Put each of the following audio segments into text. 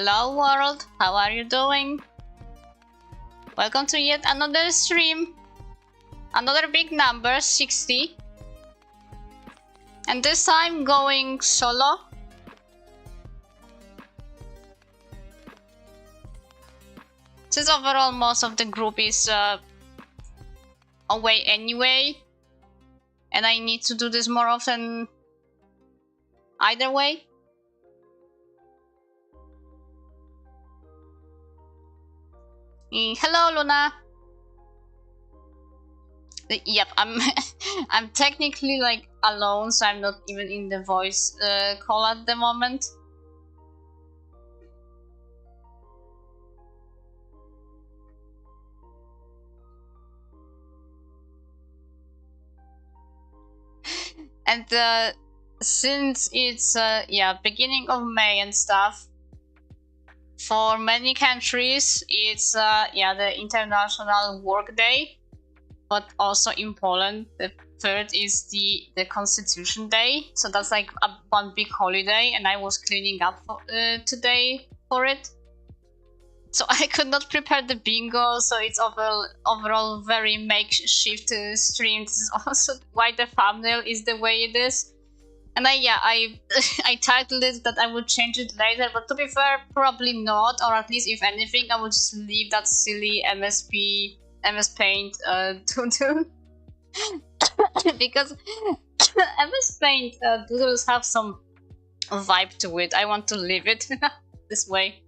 Hello world, how are you doing? Welcome to yet another stream. Another big number, 60. And this time going solo. Since overall most of the group is away anyway. And I need to do this more often either way. Hello Luna. Yep, I'm technically like alone, so I'm not even in the voice call at the moment. And since it's yeah, beginning of May and stuff, for many countries it's yeah, the International Work Day. But also in Poland, the 3rd is the Constitution Day, so that's like one big holiday, and I was cleaning up today for it. So I could not prepare the bingo, so it's overall very makeshift stream. This is also why the thumbnail is the way it is. And I titled it that I would change it later, but to be fair, probably not, or at least if anything, I would just leave that silly MS Paint to do because MS Paint doodles have some vibe to it. I want to leave it this way.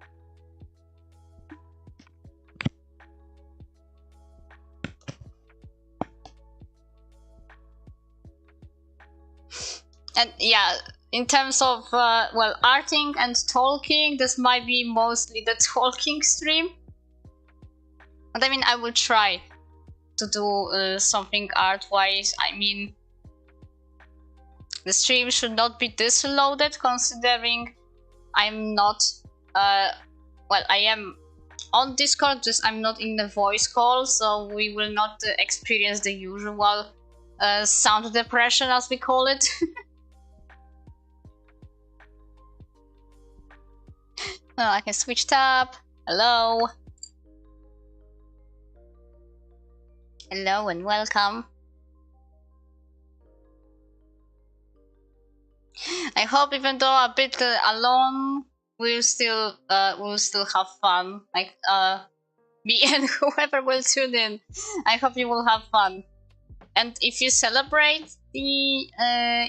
And yeah, in terms of well, arting and talking, this might be mostly the talking stream. But I mean, I will try to do something art-wise. I mean, the stream should not be this loaded, considering I'm not, well, I am on Discord, just I'm not in the voice call, so we will not experience the usual sound depression, as we call it. Oh, I can switch tab. Hello. Hello and welcome. I hope, even though a bit alone, we'll still have fun. Like me and whoever will tune in. I hope you will have fun. And if you celebrate the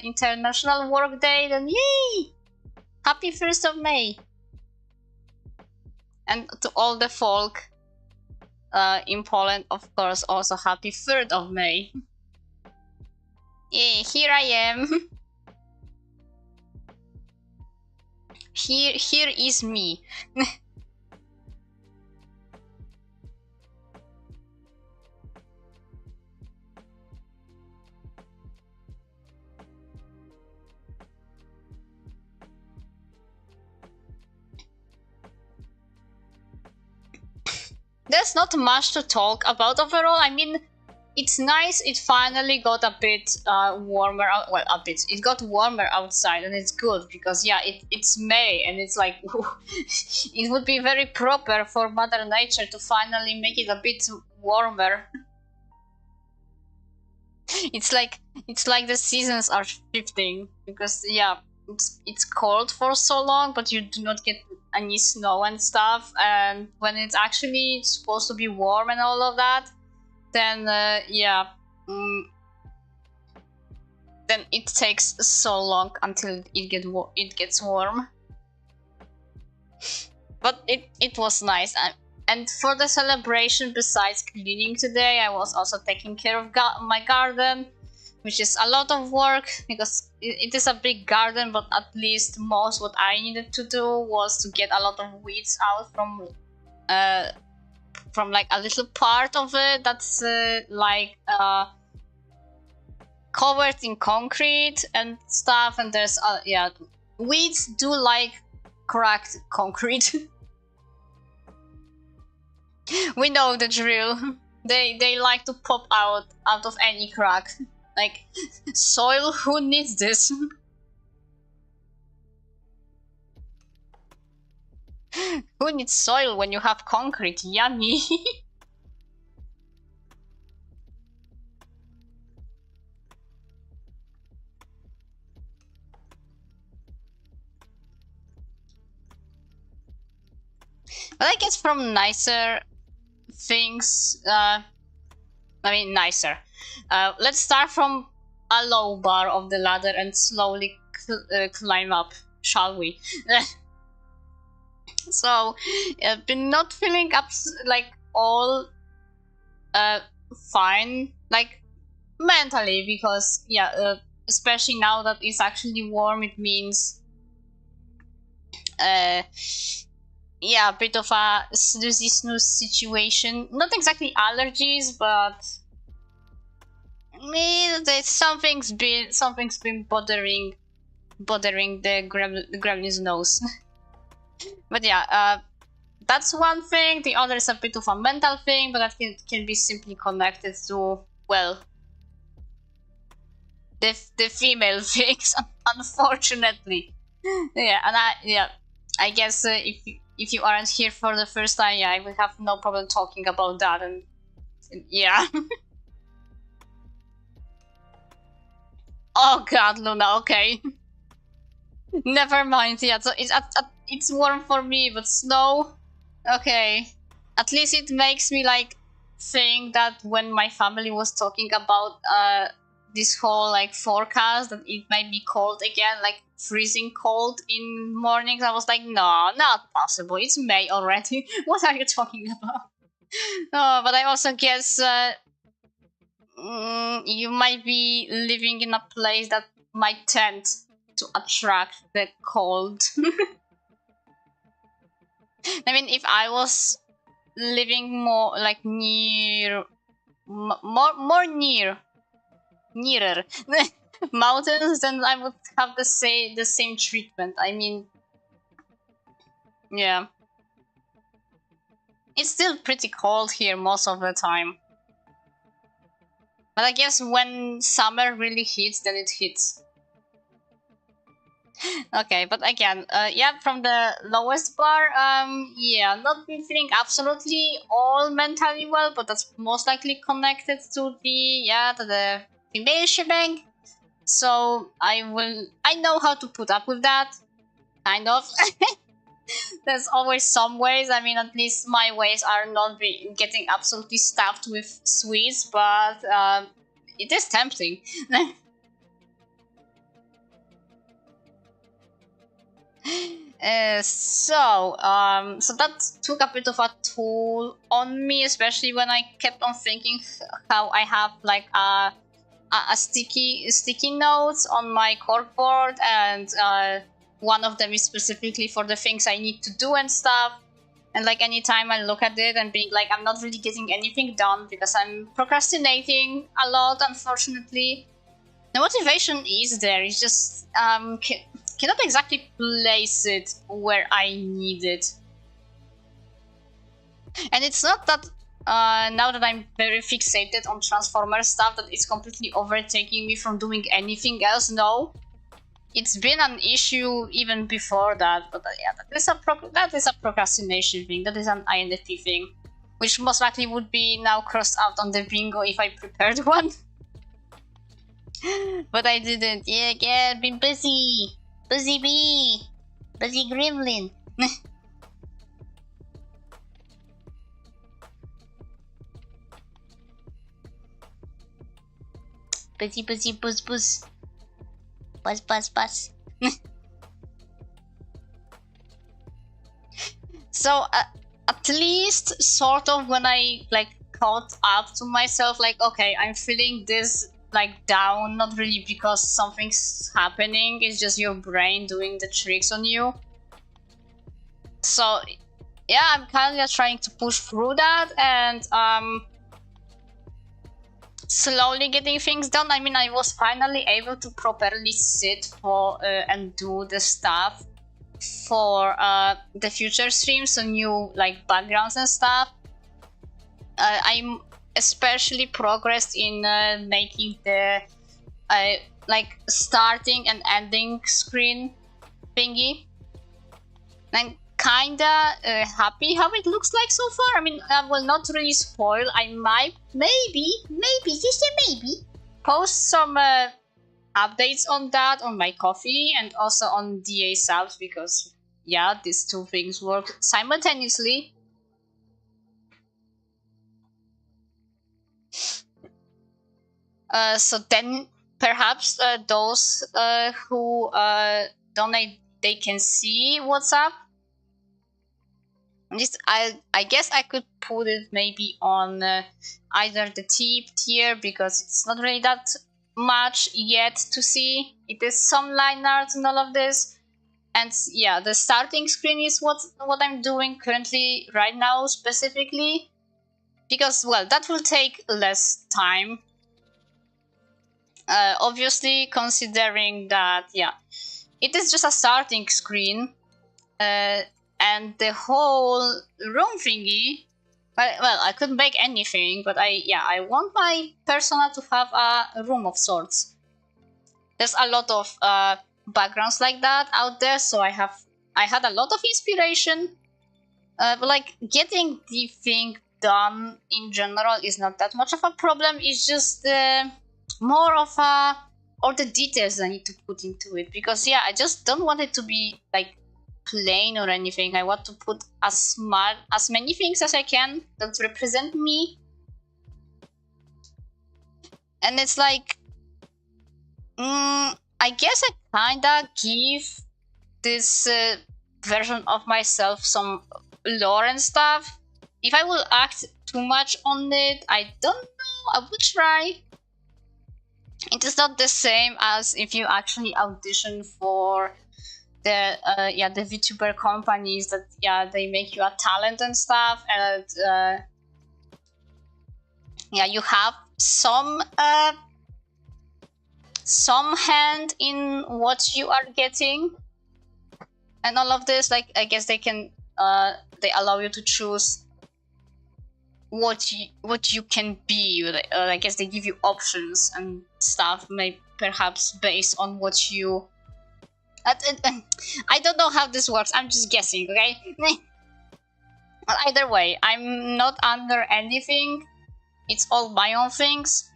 International Work Day, then yay! Happy 1st of May. And to all the folk in Poland, of course, also happy 3rd of May. Yeah, here I am. Here is me. There's not much to talk about overall. I mean, it's nice it finally got a bit warmer. Well, a bit. It got warmer outside, and it's good because yeah, it's May, and it's like it would be very proper for Mother Nature to finally make it a bit warmer. It's like the seasons are shifting because yeah, it's cold for so long, but you do not get any snow and stuff, and when it's actually supposed to be warm and all of that, then yeah, then it takes so long until it gets warm. But it was nice. And for the celebration, besides cleaning today, I was also taking care of my garden, which is a lot of work because it is a big garden, but at least most what I needed to do was to get a lot of weeds out from like a little part of it that's like covered in concrete and stuff, and there's yeah, weeds do like cracked concrete. We know the drill. They like to pop out of any crack. Like, soil, who needs this? Who needs soil when you have concrete? Yummy. But I guess from nicer things, I mean nicer. Let's start from a low bar of the ladder and slowly climb up, shall we? So, I've been not feeling up like all fine, like mentally, because yeah, especially now that it's actually warm, it means yeah, a bit of a snoozy situation. Not exactly allergies, but something's been bothering the gremlin's nose. But yeah, that's one thing. The other is a bit of a mental thing, but that can be simply connected to, well, the female things, unfortunately. Yeah, and I guess if you aren't here for the first time, yeah, I will have no problem talking about that, and yeah. Oh god, Luna, okay. Never mind, yeah, so it's warm for me, but snow? Okay. At least it makes me, like, think that when my family was talking about this whole, like, forecast, that it might be cold again, like, freezing cold in mornings, I was like, no, not possible, it's May already. What are you talking about? Oh, but I also guess you might be living in a place that might tend to attract the cold. I mean, if I was living more like nearer mountains, then I would have the same treatment. I mean, yeah, it's still pretty cold here most of the time. But I guess when summer really hits, then it hits. Okay, but again, yeah, from the lowest bar, yeah, not been feeling absolutely all mentally well, but that's most likely connected to the female shebang. So I know how to put up with that, kind of. There's always some ways. I mean, at least my ways are not getting absolutely stuffed with sweets, but it is tempting. So that took a bit of a toll on me, especially when I kept on thinking how I have like a sticky notes on my corkboard, and one of them is specifically for the things I need to do and stuff. And like anytime I look at it and being like, I'm not really getting anything done because I'm procrastinating a lot, unfortunately. The motivation is there, it's just cannot exactly place it where I need it. And it's not that now that I'm very fixated on Transformer stuff that it's completely overtaking me from doing anything else. No, it's been an issue even before that, but yeah, that is a procrastination thing, that is an INFP thing, which most likely would be now crossed out on the bingo if I prepared one. But I didn't. Yeah, been busy. Busy bee. Busy gremlin. busy, buzz. Buzz. So, at least, sort of, when I, like, caught up to myself, like, okay, I'm feeling this, like, down, not really because something's happening, it's just your brain doing the tricks on you. So, yeah, I'm kind of trying to push through that, and, slowly getting things done. I mean, I was finally able to properly sit for and do the stuff for the future streams, so new like backgrounds and stuff. I'm especially progressed in making the like starting and ending screen thingy. I'm kinda happy how it looks like so far. I mean, I will not really spoil. I might, maybe, just a maybe, post some updates on that on my coffee and also on DA subs, because yeah, these two things work simultaneously. So then perhaps those who donate, they can see what's up. This I guess I could put it maybe on either the tip tier, because it's not really that much yet to see. It is some line art and all of this, and yeah, the starting screen is what I'm doing currently right now specifically, because well, that will take less time. Obviously, considering that yeah, it is just a starting screen. And the whole room thingy, well, I could make anything, but I want my persona to have a room of sorts. There's a lot of backgrounds like that out there, so I had a lot of inspiration, but like getting the thing done in general is not that much of a problem. It's just more of all the details I need to put into it, because yeah, I just don't want it to be like plain or anything. I want to put as many things as I can that represent me. And it's like, I guess I kinda give this version of myself some lore and stuff. If I will act too much on it, I don't know, I will try. It is not the same as if you actually audition for the the VTuber companies that they make you a talent and stuff, and you have some hand in what you are getting and all of this. Like, I guess they can they allow you to choose what you can be. I guess they give you options and stuff, maybe perhaps based on what you I don't know how this works. I'm just guessing, okay? But either way, I'm not under anything. It's all my own things.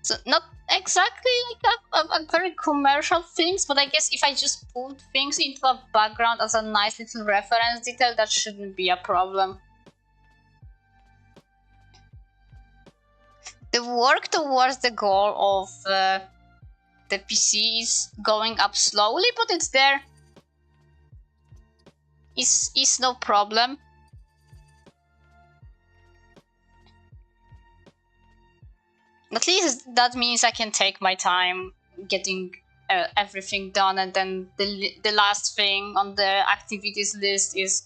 So not exactly like a very commercial things, but I guess if I just put things into a background as a nice little reference detail, that shouldn't be a problem. The work towards the goal of the PC is going up slowly, but it's there. Is no problem. At least that means I can take my time getting everything done, and then the last thing on the activities list is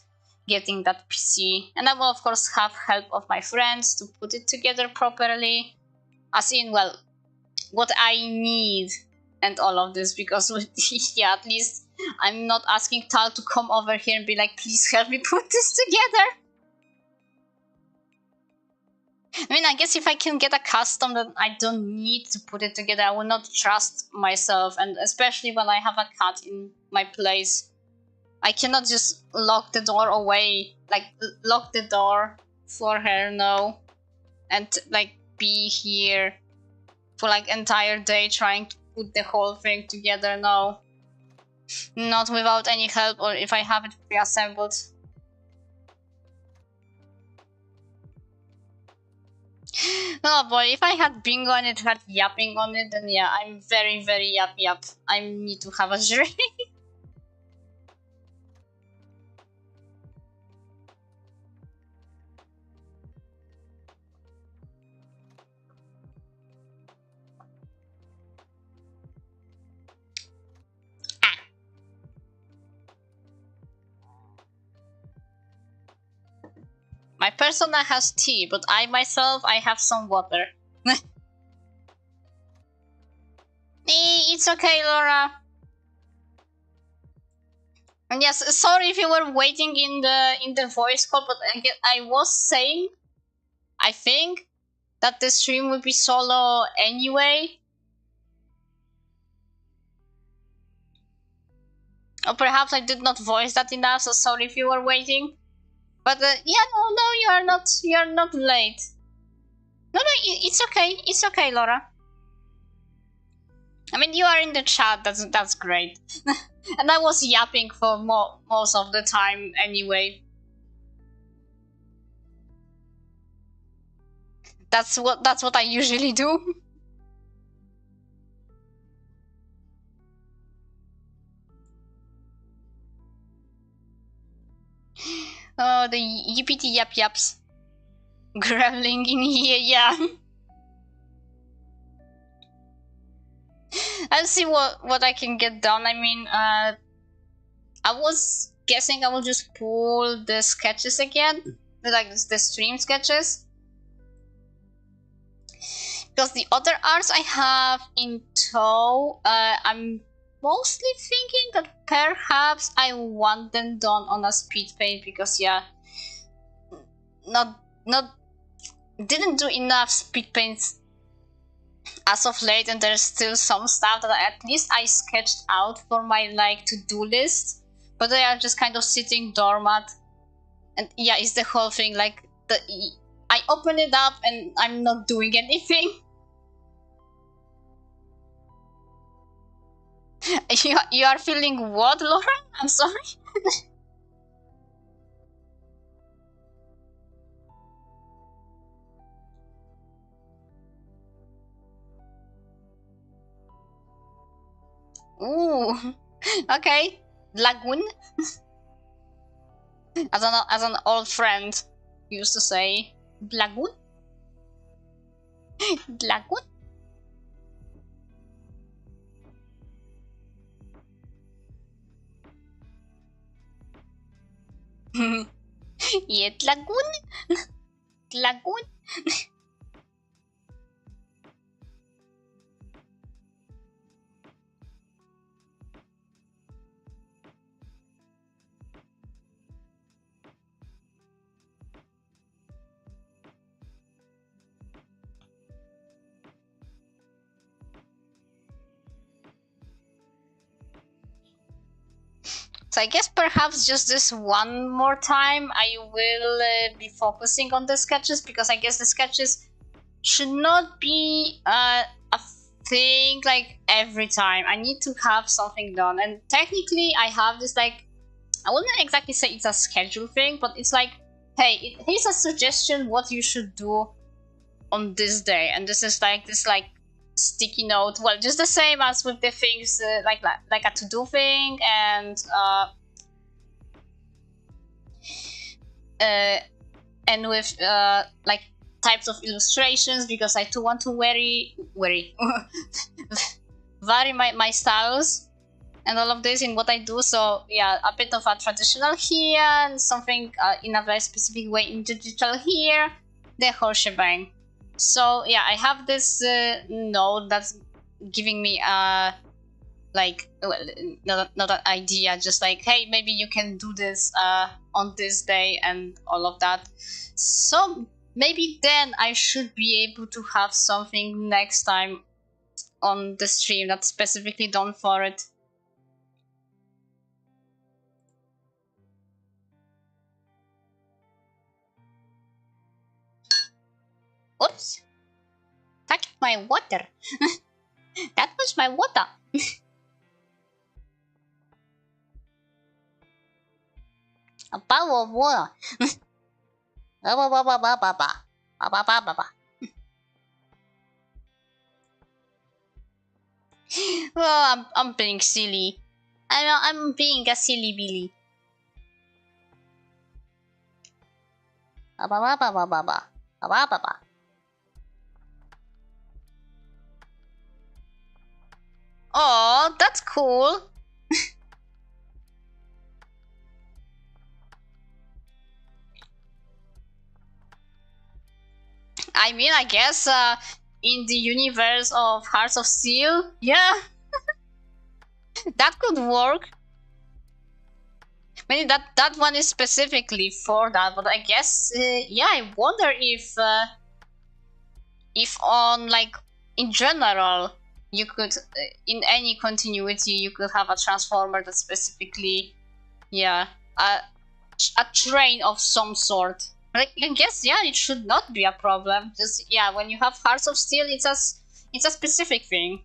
getting that PC. And I will of course have help of my friends to put it together properly, as in, well, what I need and all of this, because yeah, at least I'm not asking Tal to come over here and be like, please help me put this together. I mean, I guess if I can get a custom that I don't need to put it together, I will not trust myself, and especially when I have a cat in my place. I cannot just lock the door away, like lock the door for her, no, and like be here for like entire day trying to put the whole thing together, no. Not without any help, or if I have it pre-assembled. Oh boy, if I had bingo and it had yapping on it, then yeah, I'm very, very yap. I need to have a drink. My persona has tea, but I myself, I have some water. It's okay, Laura. And yes, sorry if you were waiting in the voice call, but I was saying, I think that the stream would be solo anyway. Or perhaps I did not voice that enough, so sorry if you were waiting. But yeah, no, you are not late. No, it's okay. It's okay, Laura. I mean, you are in the chat. That's great. And I was yapping for most of the time anyway. That's what I usually do. Oh, the yippity yap yaps. Graveling in here, yeah. I'll see what I can get done. I mean, I was guessing I will just pull the sketches again, like the stream sketches, because the other arts I have in tow, I'm mostly thinking that perhaps I want them done on a speed paint, because yeah, didn't do enough speed paints as of late, and there's still some stuff that at least I sketched out for my like to-do list, but they are just kind of sitting dormant. And yeah, it's the whole thing, like I open it up and I'm not doing anything. You are feeling what, Laura? I'm sorry. Ooh, okay. Lagoon. As an old friend used to say, lagoon. Lagoon. Yet lagoon. Lagoon. So I guess perhaps just this one more time I will be focusing on the sketches, because I guess the sketches should not be a thing like every time. I need to have something done, and technically I have this, like, I wouldn't exactly say it's a schedule thing, but it's like, hey, here's a suggestion what you should do on this day, and this is like this like sticky note. Well, just the same as with the things like a to-do thing, and with like types of illustrations, because I too want to vary my styles and all of this in what I do. So yeah, a bit of a traditional here, and something in a very specific way in digital here, the whole shebang. So yeah, I have this note that's giving me a like, well, not an idea, just like, hey, maybe you can do this on this day and all of that. So maybe then I should be able to have something next time on the stream that's specifically done for it. Oops, touched my water. That was my water. A bowl of water. Well, I'm being silly. I'm being a silly Billy. Oh, that's cool. I mean, I guess in the universe of Hearts of Steel, yeah, that could work. Maybe that one is specifically for that, but I guess yeah, I wonder if on, like, in general, you could, in any continuity, you could have a transformer that specifically, yeah, a train of some sort. Like, I guess, yeah, it should not be a problem. Just, yeah, when you have Hearts of Steel, it's a specific thing.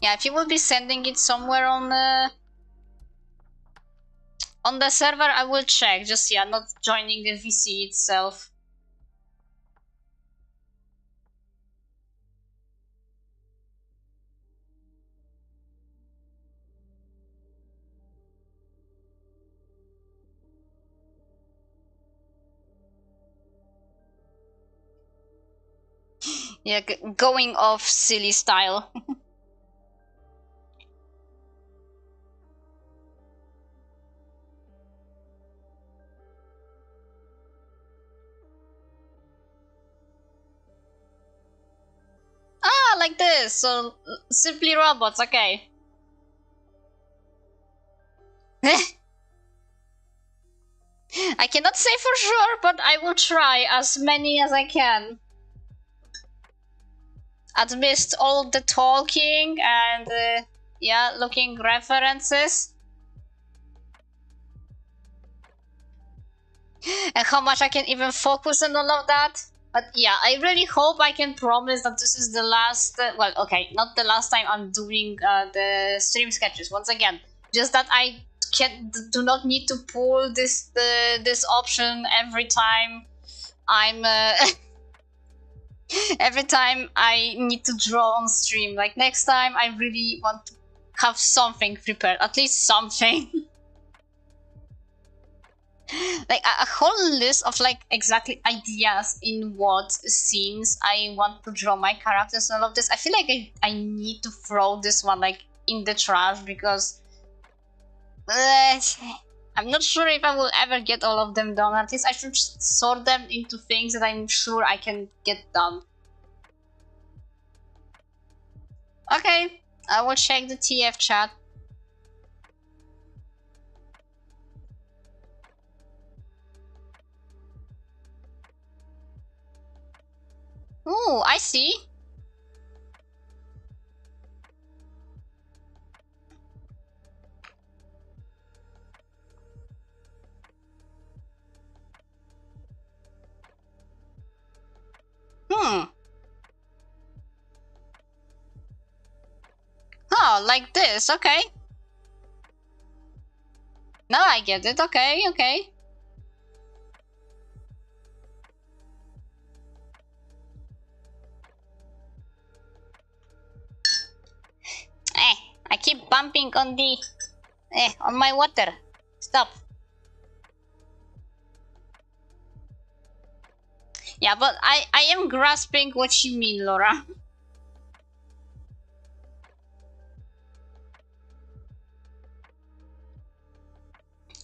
Yeah, if you will be sending it somewhere on the server, I will check. Just, yeah, not joining the VC itself. Yeah, going off silly style. Ah, like this. So simply robots. Okay. I cannot say for sure, but I will try as many as I can. Amidst all the talking and yeah, looking references. And how much I can even focus on all of that. But yeah, I really hope I can promise that this is the last, well, okay, not the last time I'm doing the stream sketches. Once again, just that I do not need to pull this option every time I'm every time I need to draw on stream. Like, next time I really want to have something prepared, at least something. Like a whole list of like exactly ideas in what scenes I want to draw my characters and all of this. I feel like I need to throw this one like in the trash because I'm not sure if I will ever get all of them done. At least I should sort them into things that I'm sure I can get done. Okay, I will check the TF chat. Ooh, I see. Oh, like this, okay. Now I get it, okay, okay. I keep bumping on the... on my water. Stop. Yeah, but I am grasping what you mean, Laura.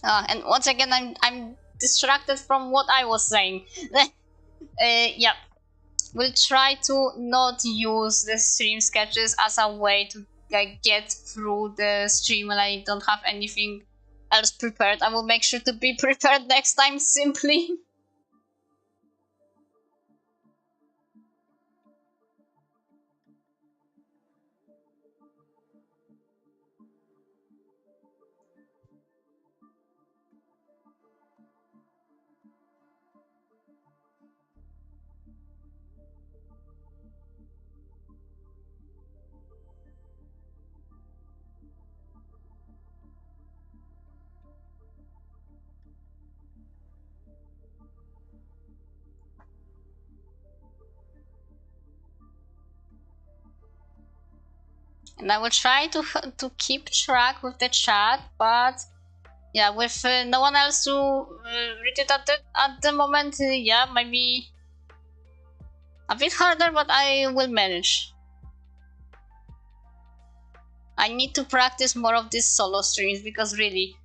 And once again, I'm distracted from what I was saying. Yeah, we'll try to not use the stream sketches as a way to get through the stream when I don't have anything else prepared. I will make sure to be prepared next time, simply. And I will try to keep track with the chat, but yeah, with no one else to read it at the moment, yeah, might be a bit harder, but I will manage. I need to practice more of these solo streams because really,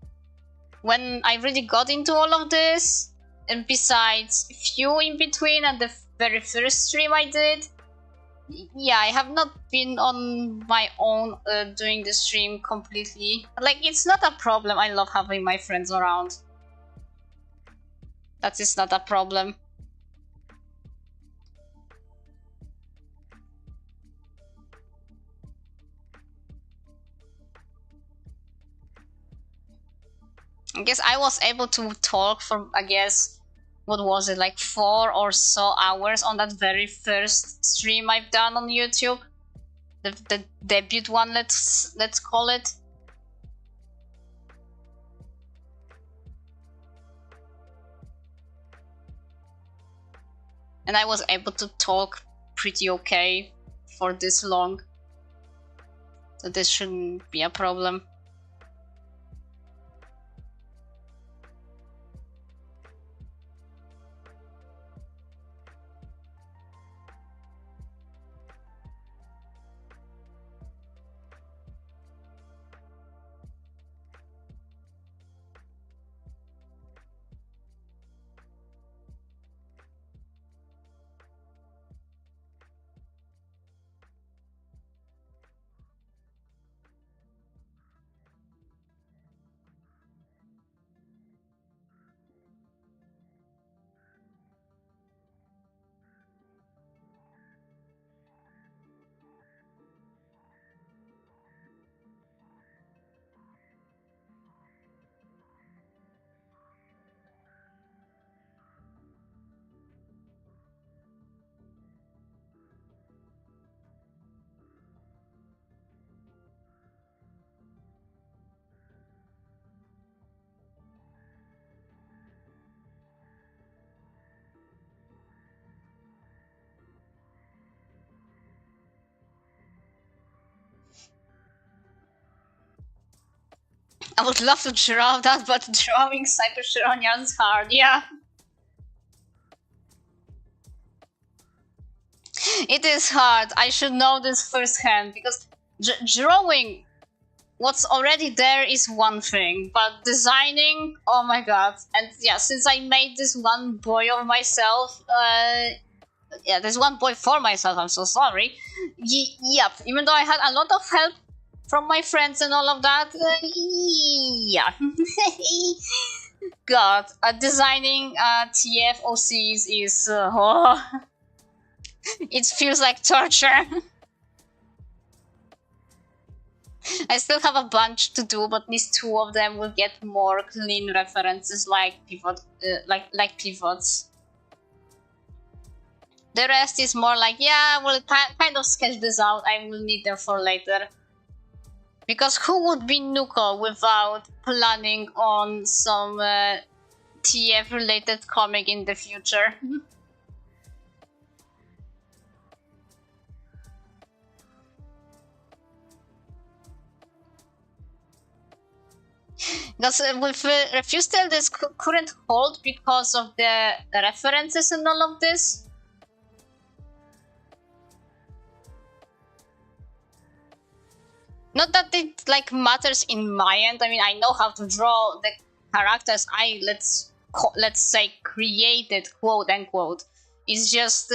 when I really got into all of this, and besides a few in between and the very first stream I did, yeah, I have not been on my own doing the stream completely. Like, it's not a problem. I love having my friends around. That is not a problem. I guess I was able to talk for, I guess, what was it, like 4 or so hours on that very first stream I've done on YouTube. The debut one, let's call it. And I was able to talk pretty okay for this long. So this shouldn't be a problem. I would love to draw that, but drawing Cyber Chironia is hard, yeah. It is hard. I should know this firsthand, because drawing what's already there is one thing, but designing, oh my god. And yeah, since I made this one boy of myself, yeah, there's one boy for myself, I'm so sorry. Yep, even though I had a lot of help from my friends and all of that, yeah. God, designing TFOCs is, oh, it feels like torture. I still have a bunch to do, but at least 2 of them will get more clean references like pivot, like pivots. The rest is more like, yeah, we'll kind of sketch this out. I will need them for later. Because who would be Nuko without planning on some TF related comic in the future? Because with Refusal, this couldn't hold because of the references and all of this. Not that it like matters in my end. I mean, I know how to draw the characters I let's say created, quote unquote. It's just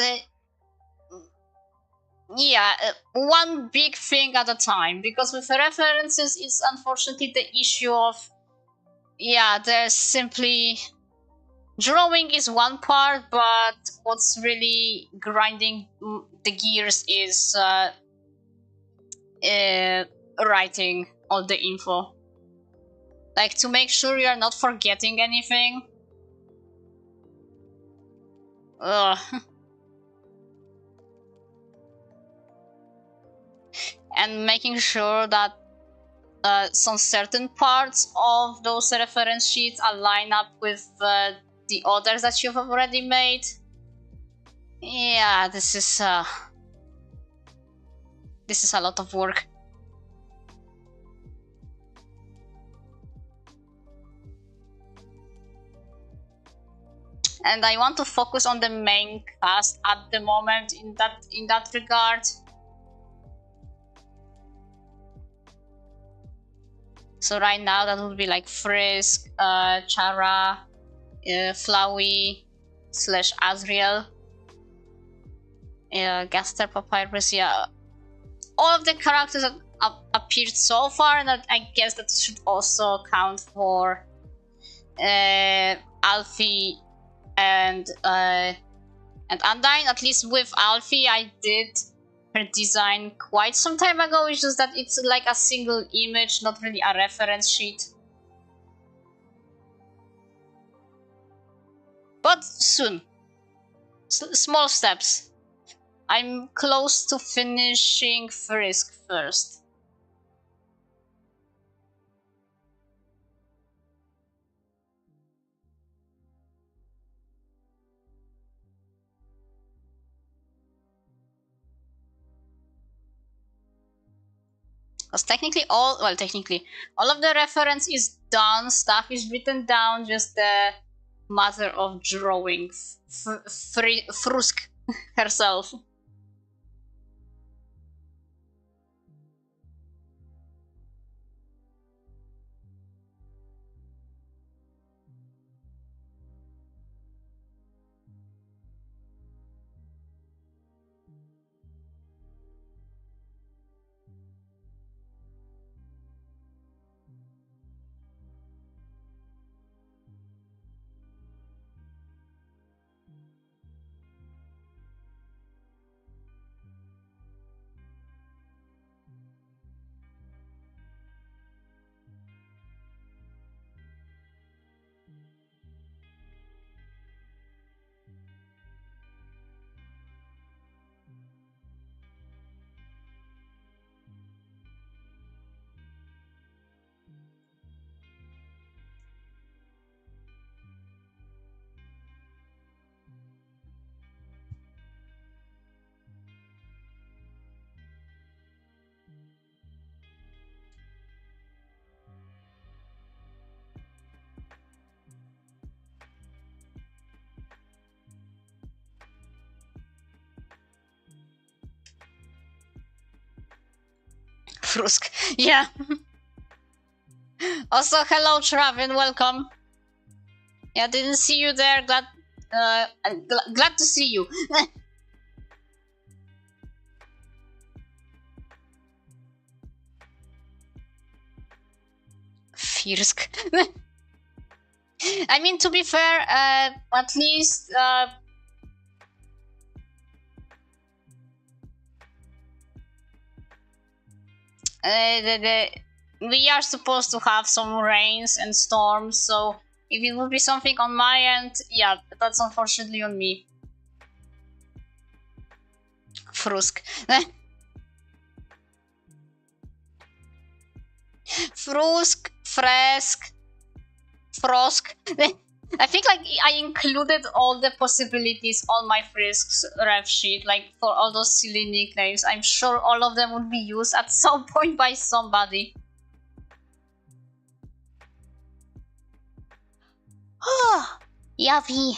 yeah, one big thing at a time. Because with the references, it's unfortunately the issue of, yeah, there's simply drawing is one part, but what's really grinding the gears is writing all the info, like to make sure you're not forgetting anything. Ugh. And making sure that some certain parts of those reference sheets align up with the others that you've already made. Yeah, this is a lot of work. And I want to focus on the main cast at the moment in that regard. So right now that would be like Frisk, Chara, Flowey / Azriel. Gaster Papyrus, yeah. All of the characters that appeared so far, and I guess that should also count for Alfie and Undyne. At least with Alfie, I did her design quite some time ago. It's just that it's like a single image, not really a reference sheet. But soon. Small steps. I'm close to finishing Frisk first. Because technically all of the reference is done, stuff is written down, just the matter of drawing Frusk herself. Frusk, yeah. Also, hello Travin, welcome. Yeah, didn't see you there. Glad to see you. Firsk. I mean, to be fair, at least we are supposed to have some rains and storms, so if it would be something on my end, yeah, that's unfortunately on me. Frusk. Frusk, Fresk, Frosk. I think like I included all the possibilities on my Frisk's ref sheet, like for all those silly nicknames. I'm sure all of them would be used at some point by somebody. Oh, Yavi.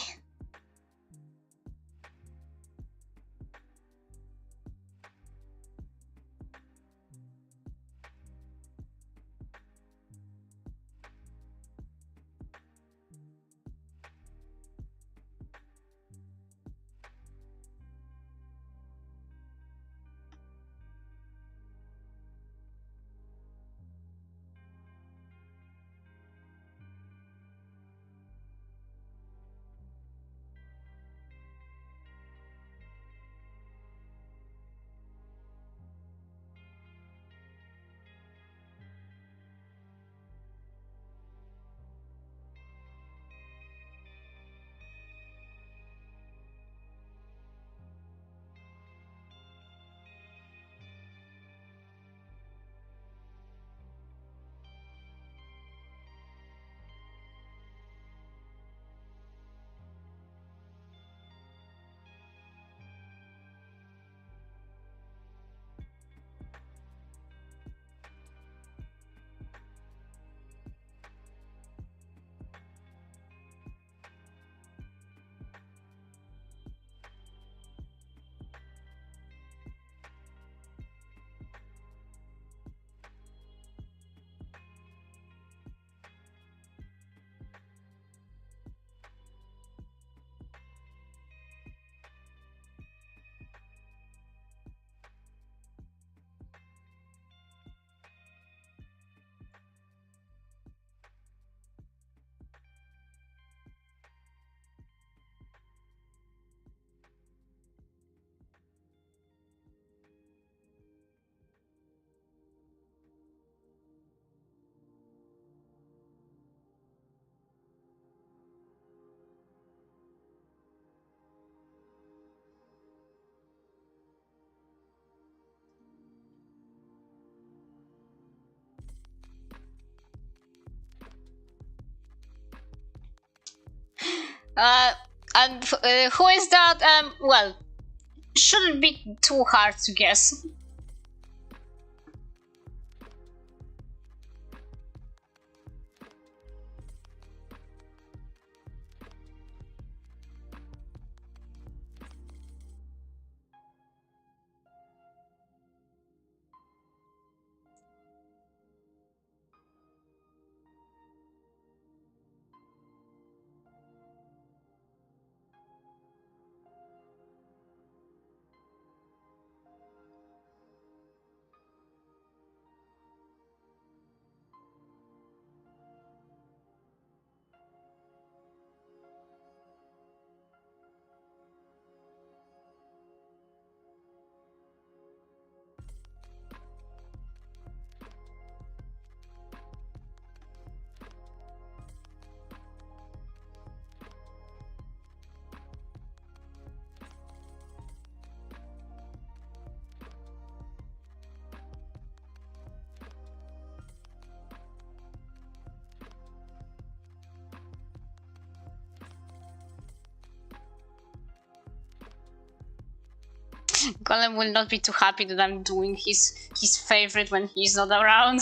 And who is that? Well, shouldn't be too hard to guess. Golem will not be too happy that I'm doing his favorite when he's not around.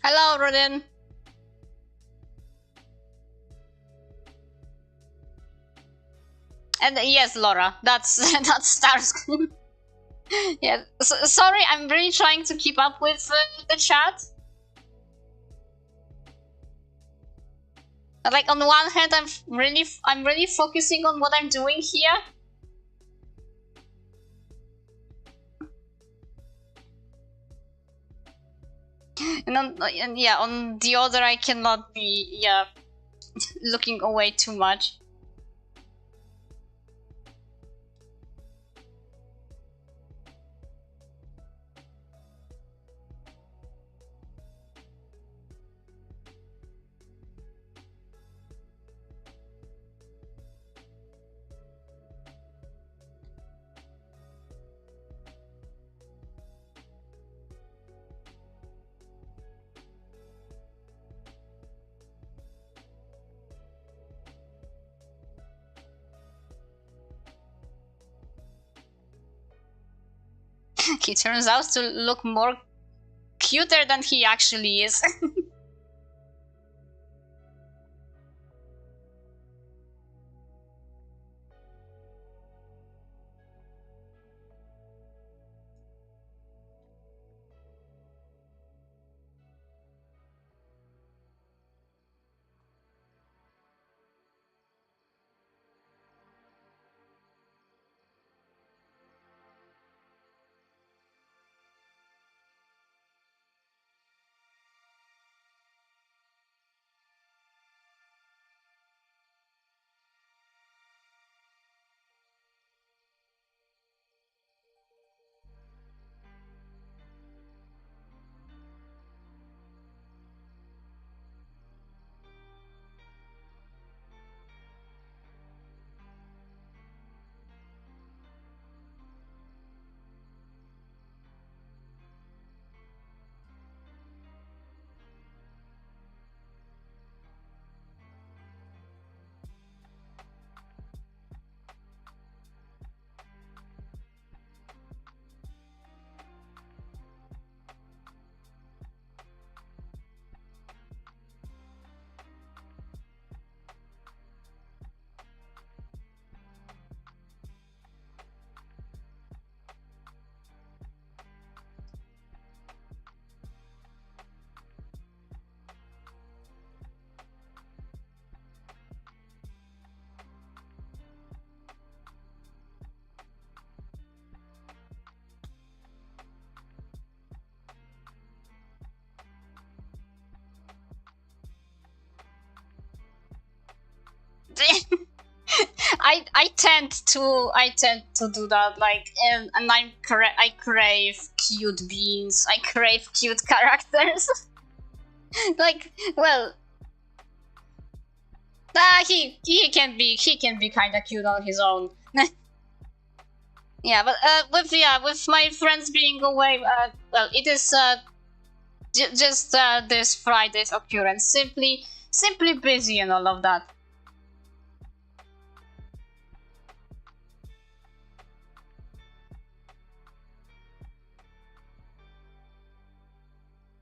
Hello, Rodin. And yes, Laura, that's that's Starscream. Yeah, sorry, I'm really trying to keep up with the chat. Like on one hand, I'm really focusing on what I'm doing here. And yeah, on the other, I cannot be looking away too much. He turns out to look more cuter than he actually is. I tend to do that, like, and I crave cute beans. I crave cute characters. Like, well, he can be kind of cute on his own. Yeah, but with my friends being away, well, it is just this Friday's occurrence, simply busy and all of that.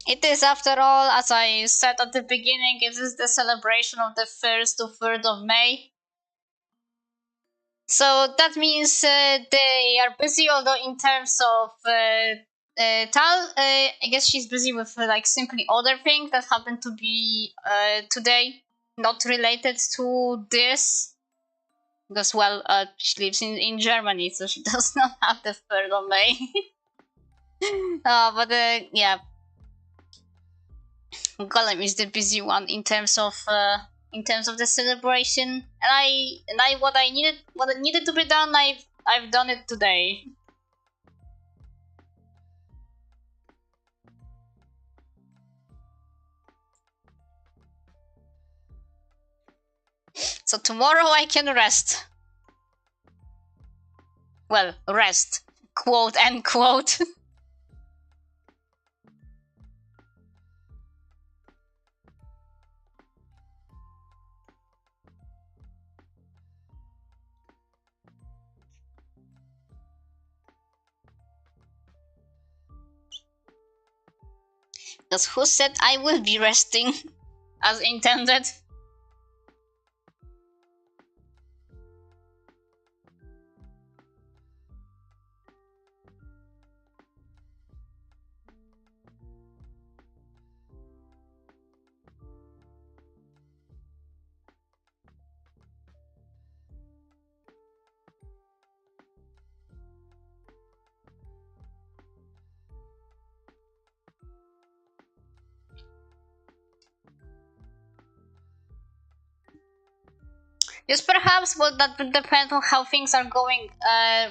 It is, after all, as I said at the beginning, it is the celebration of the 1st to 3rd of May. So that means they are busy, although in terms of Tal, I guess she's busy with like simply other things that happen to be today, not related to this. Because, well, she lives in Germany, so she does not have the 3rd of May. But yeah, Golem is the busy one in terms of the celebration, and what needed to be done, I've done it today. So tomorrow I can rest. Well, rest, quote unquote. Because who said I will be resting as intended? Yes, perhaps, well, that would depend on how things are going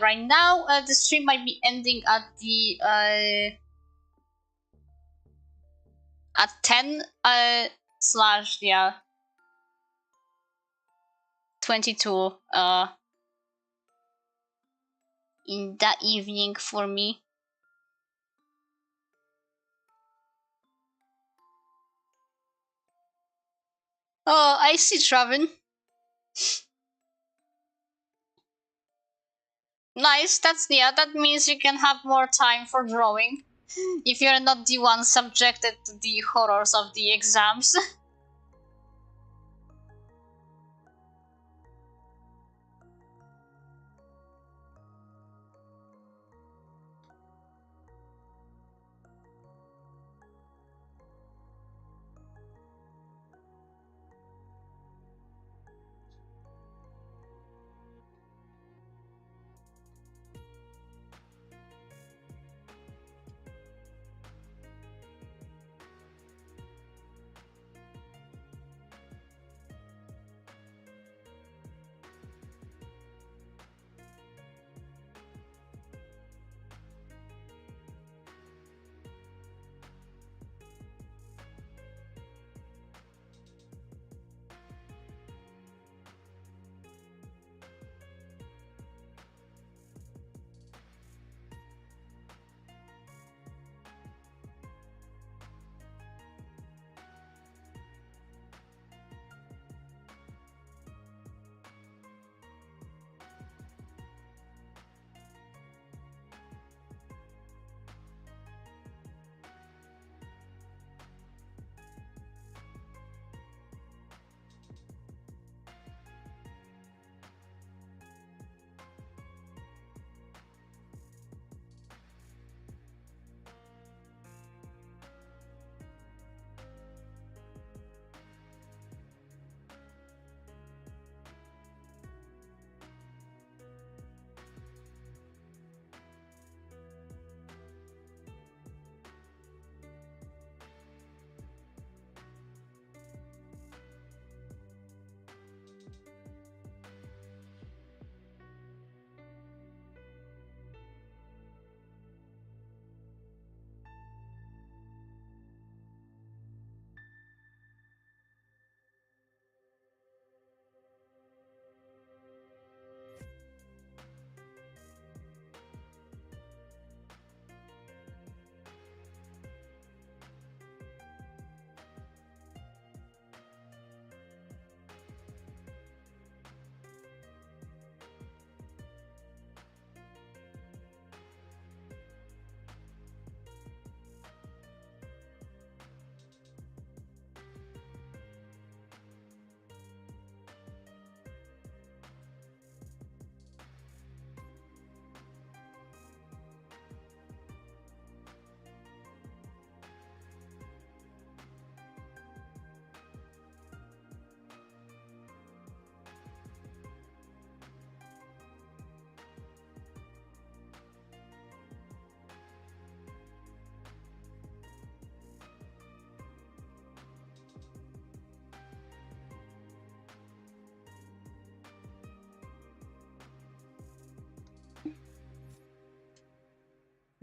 right now. The stream might be ending at the at 10 slash, yeah, 22 in that evening for me. Oh, I see, Travin. Nice, that means you can have more time for drawing. If you're not the one subjected to the horrors of the exams.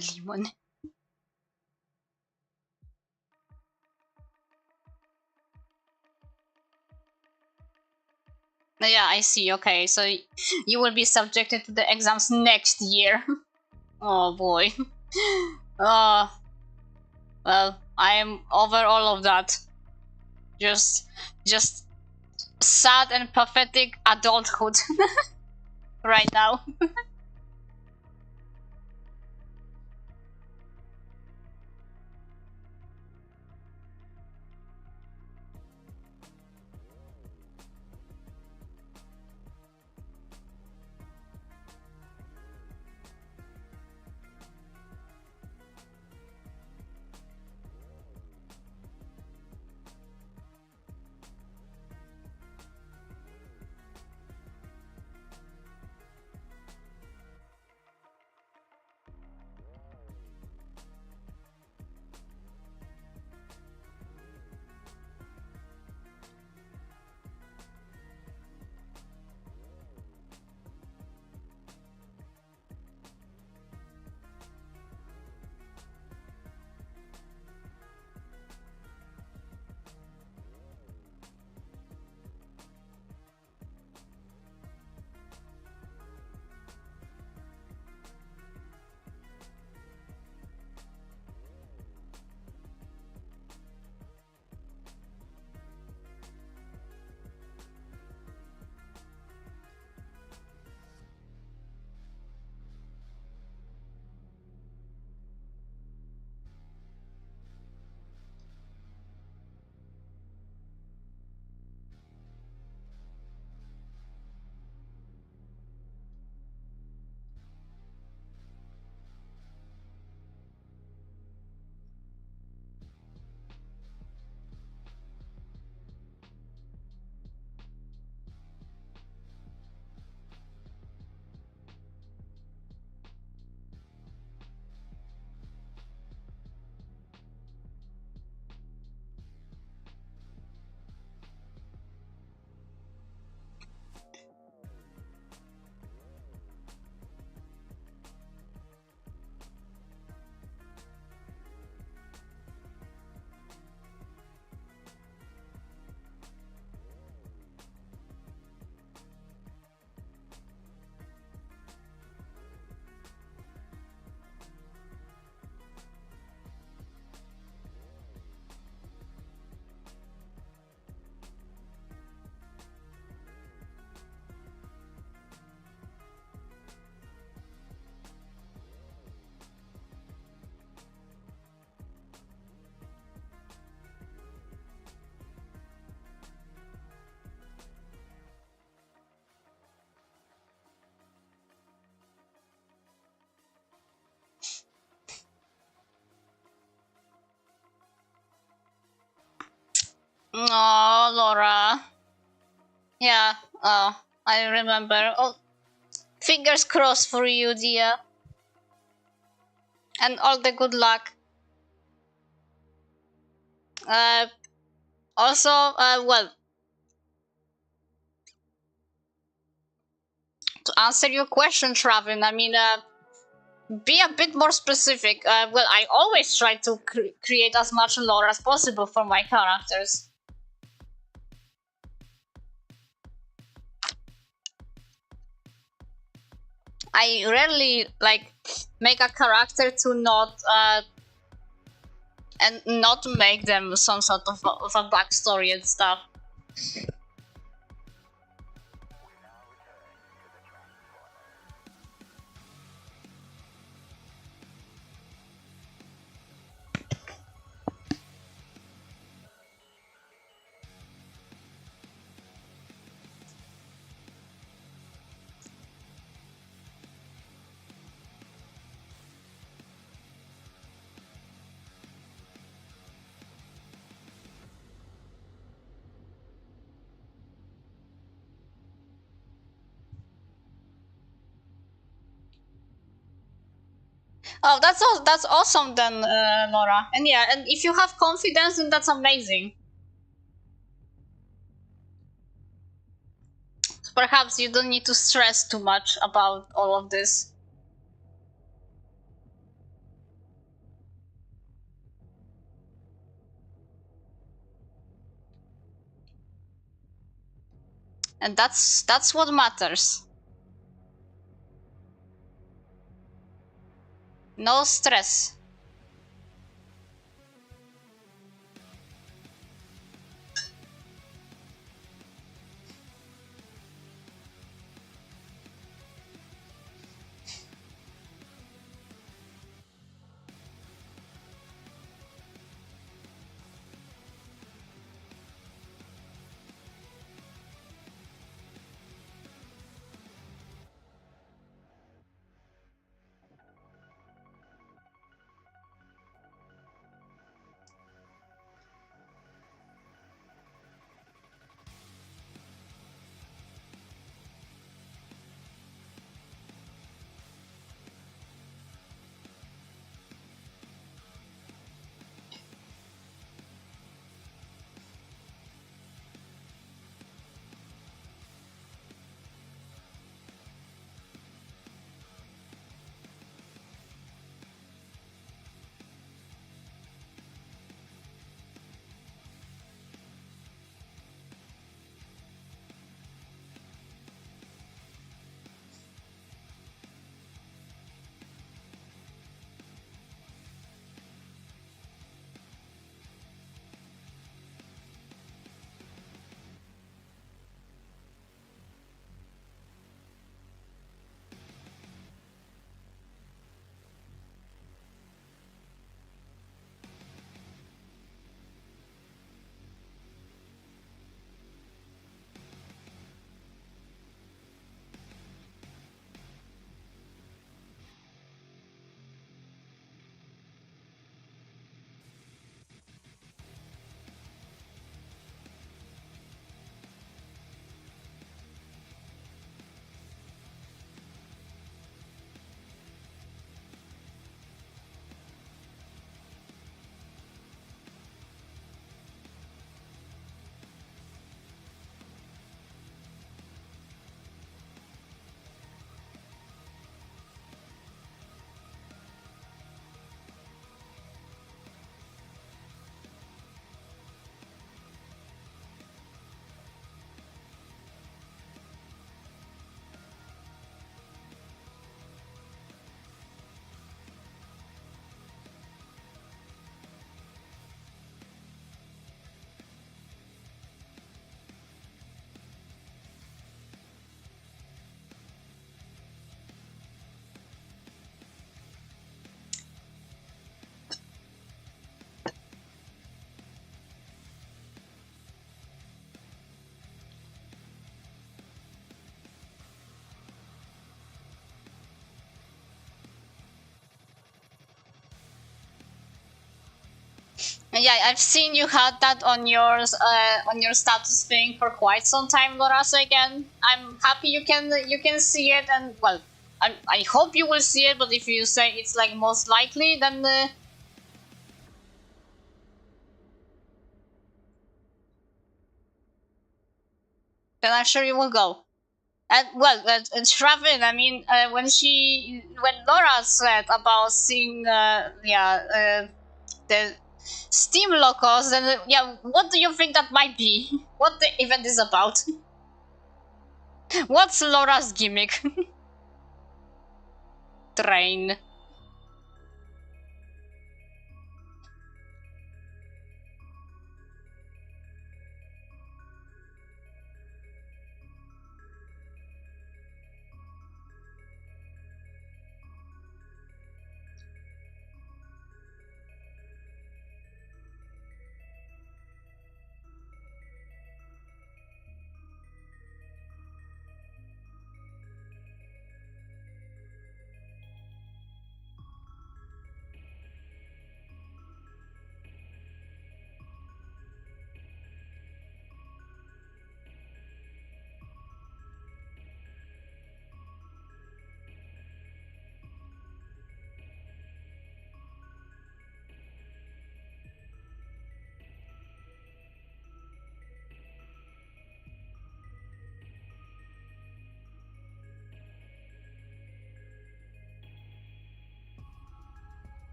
Lemon. Yeah, I see. Okay, so you will be subjected to the exams next year. Oh boy. Well, I am over all of that. Just sad and pathetic adulthood right now. Oh, Laura. Yeah, I remember. Oh, fingers crossed for you, dear. And all the good luck. Also, well, to answer your question, Travin, I mean, be a bit more specific. Well, I always try to create as much lore as possible for my characters. I rarely like make a character to not and not make them some sort of a backstory and stuff. Oh, that's awesome then, Laura. And yeah, and if you have confidence, then that's amazing. Perhaps you don't need to stress too much about all of this. And that's what matters. No stress. Yeah, I've seen you had that on your status thing for quite some time, Laura. So again, I'm happy you can see it, and well, I hope you will see it. But if you say it's like most likely, then I'm sure you will go. And well, Shravin, I mean, when Laura said about seeing, the Steam locals, then yeah, what do you think that might be? What the event is about? What's Laura's gimmick? Train.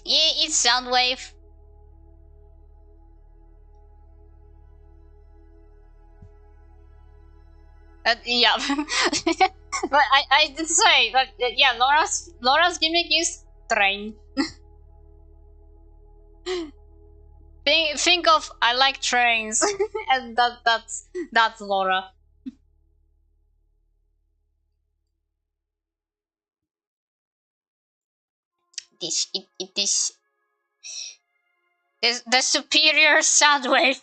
It's sound wave. Yeah. But I did say, but yeah, Laura's gimmick is train. Think of I like trains, and that's Laura. It is the superior sound wave.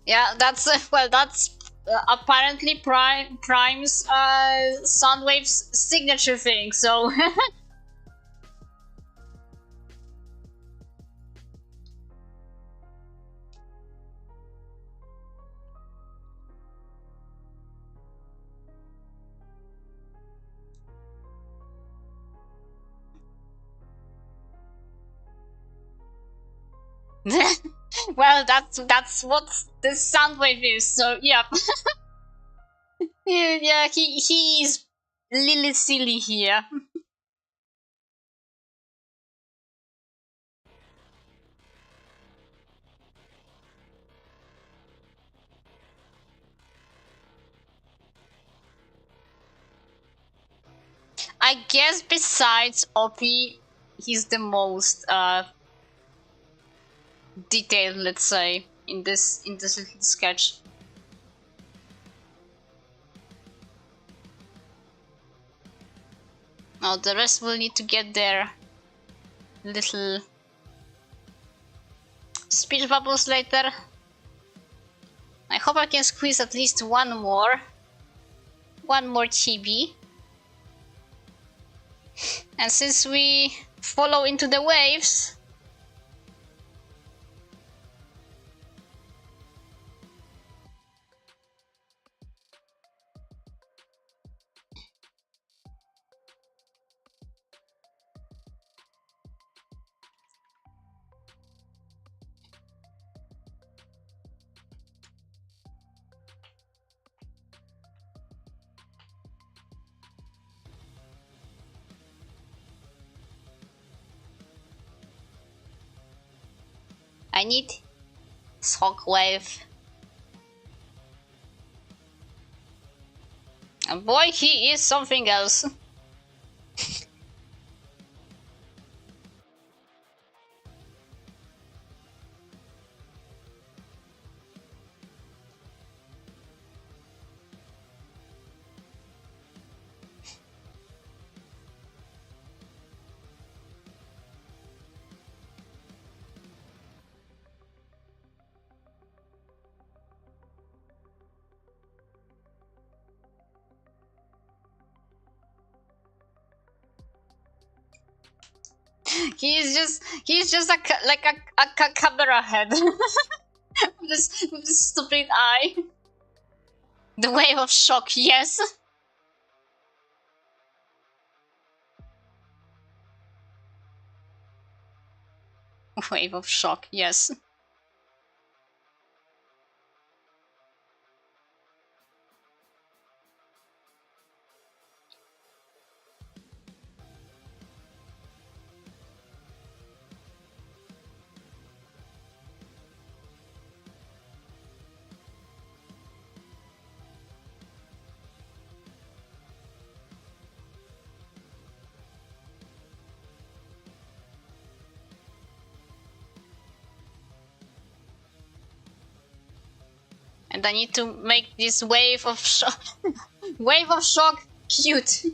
Yeah, that's well, that's apparently Prime's Soundwave's signature thing. So well, that's what this Soundwave is. So yeah, yeah, he is really silly here. I guess besides OP, he's the most detailed, let's say, in this little sketch. Now the rest will need to get their little speech bubbles later. I hope I can squeeze at least one more chibi. And since we follow into the waves, I need Shockwave. And boy, he is something else. He's just like a camera head with this stupid eye. The wave of shock, yes. Wave of shock, yes. And I need to make this wave of shock cute.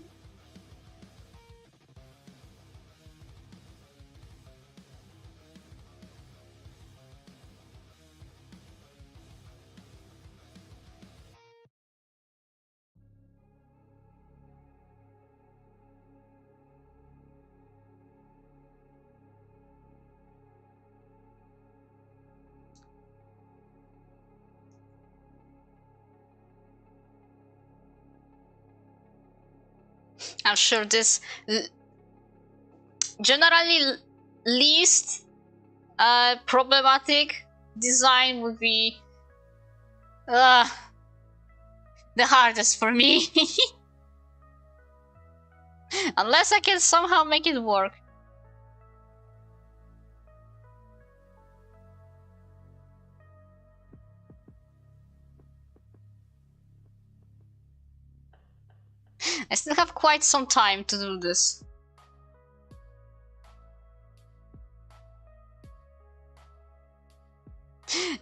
I'm sure this generally least problematic design would be the hardest for me. Unless I can somehow make it work. I still have quite some time to do this.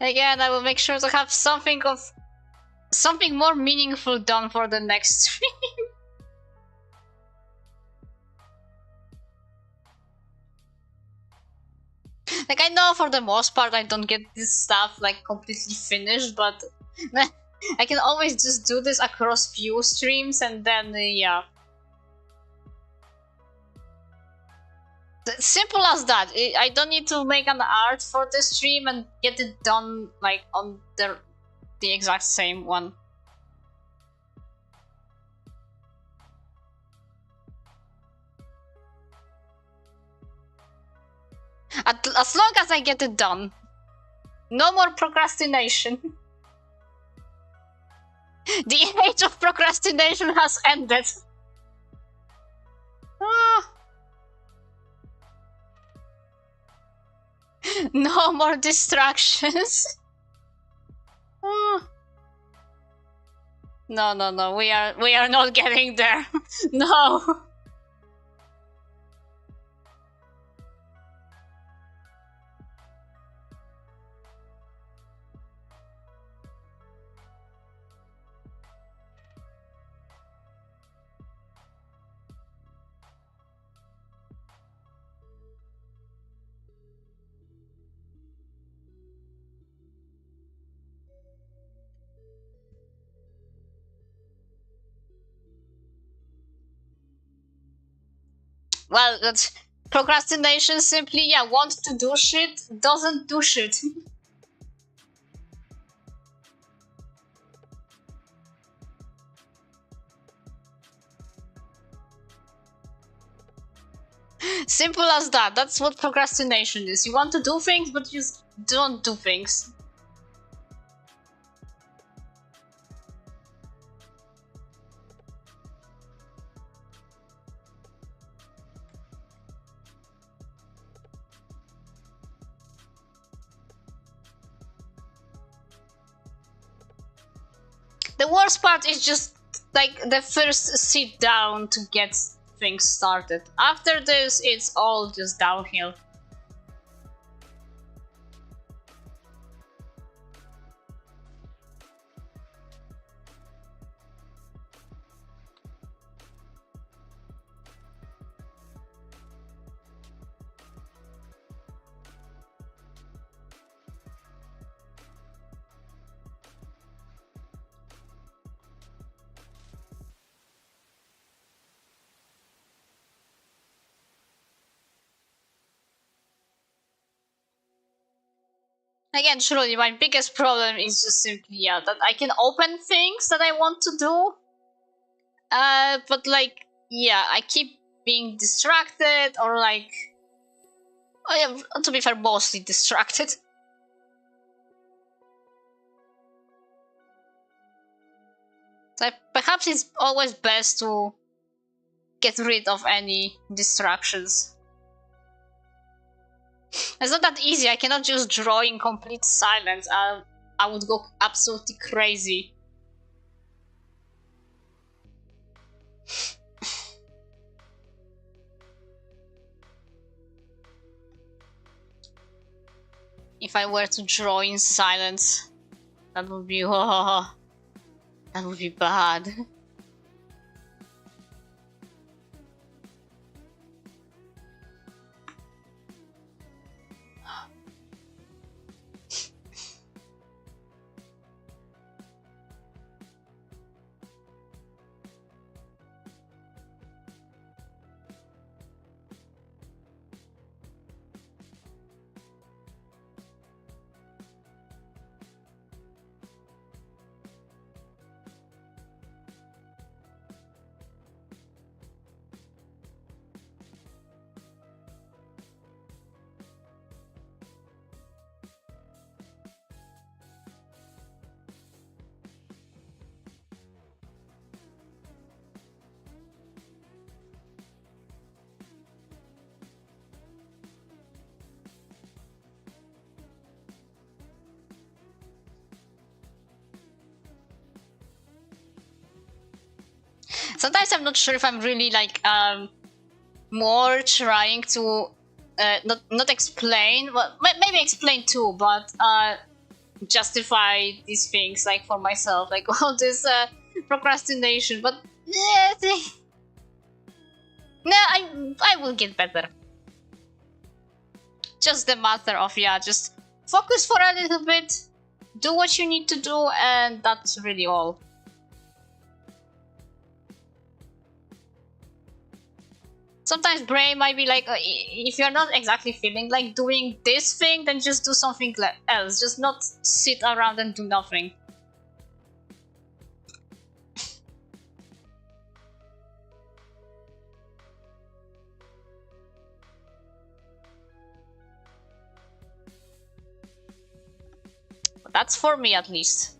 Again, I will make sure to have something more meaningful done for the next stream. Like, I know for the most part I don't get this stuff like completely finished, but I can always just do this across few streams and then yeah. Simple as that. I don't need to make an art for the stream and get it done like on the exact same one. As long as I get it done. No more procrastination. The age of procrastination has ended. No more distractions. No, we are not getting there. No. Well, that's procrastination. Simply, yeah, want to do shit, doesn't do shit. Simple as that. That's what procrastination is. You want to do things, but you just don't do things. The worst part is just like the first sit down to get things started. After this, it's all just downhill. Again, truly, my biggest problem is just simply, yeah, that I can open things that I want to do. But like, yeah, I keep being distracted or like, oh yeah, to be fair, mostly distracted. So perhaps it's always best to get rid of any distractions. It's not that easy. I cannot just draw in complete silence. I would go absolutely crazy. If I were to draw in silence, that would be that would be bad. Sometimes I'm not sure if I'm really like more trying to not explain, well, maybe explain too, but justify these things like for myself, like all this procrastination. But yeah, no, I will get better. Just the matter of, yeah, just focus for a little bit, do what you need to do, and that's really all. Sometimes brain might be like, if you're not exactly feeling like doing this thing, then just do something else. Just not sit around and do nothing. But that's for me, at least.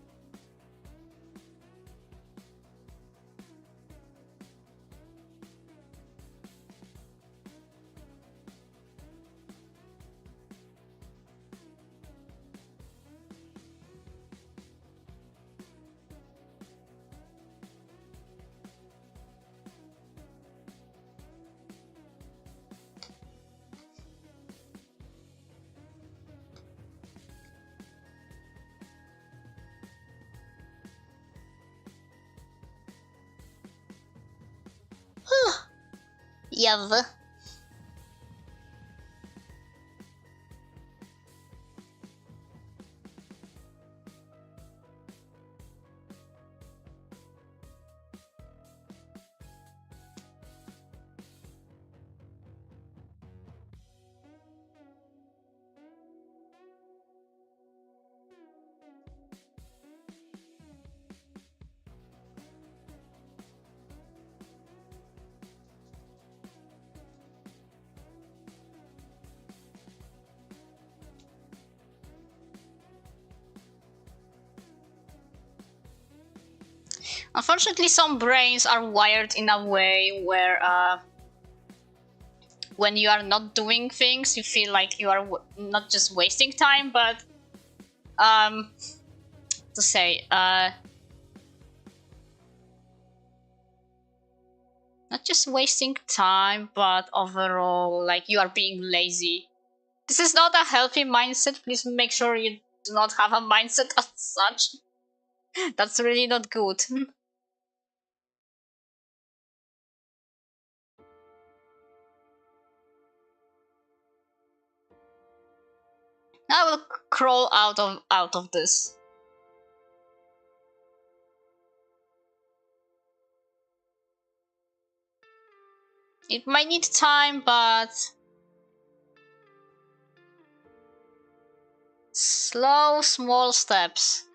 Yav. Unfortunately, some brains are wired in a way where when you are not doing things, you feel like you are not just wasting time, but to say not just wasting time, but overall like you are being lazy. This is not a healthy mindset. Please make sure you do not have a mindset as such. That's really not good. I will crawl out of this. It might need time, but slow, small steps.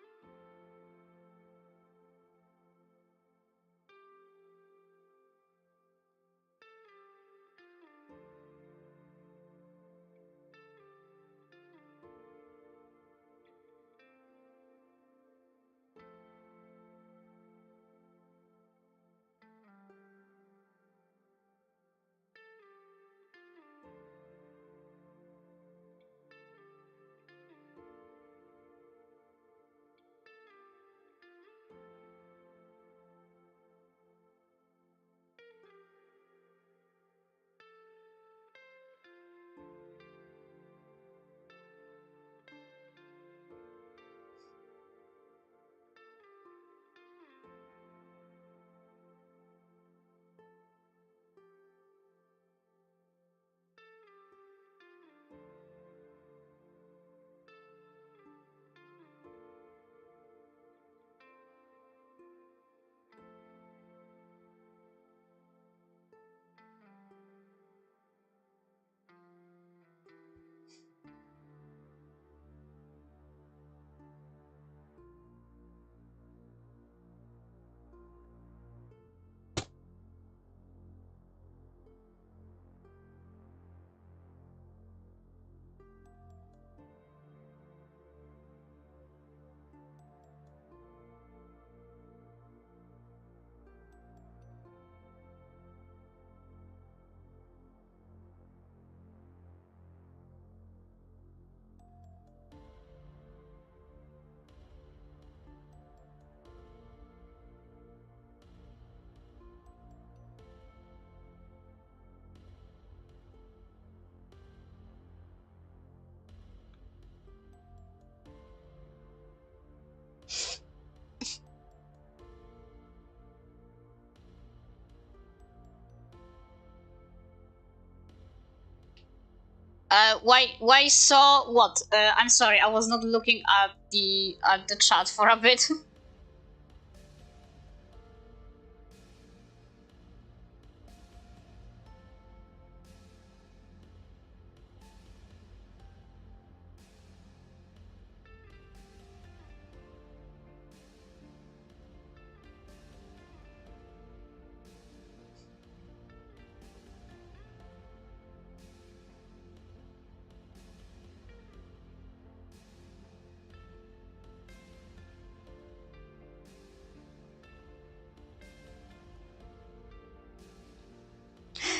Why so what? I'm sorry, I was not looking at the chat for a bit.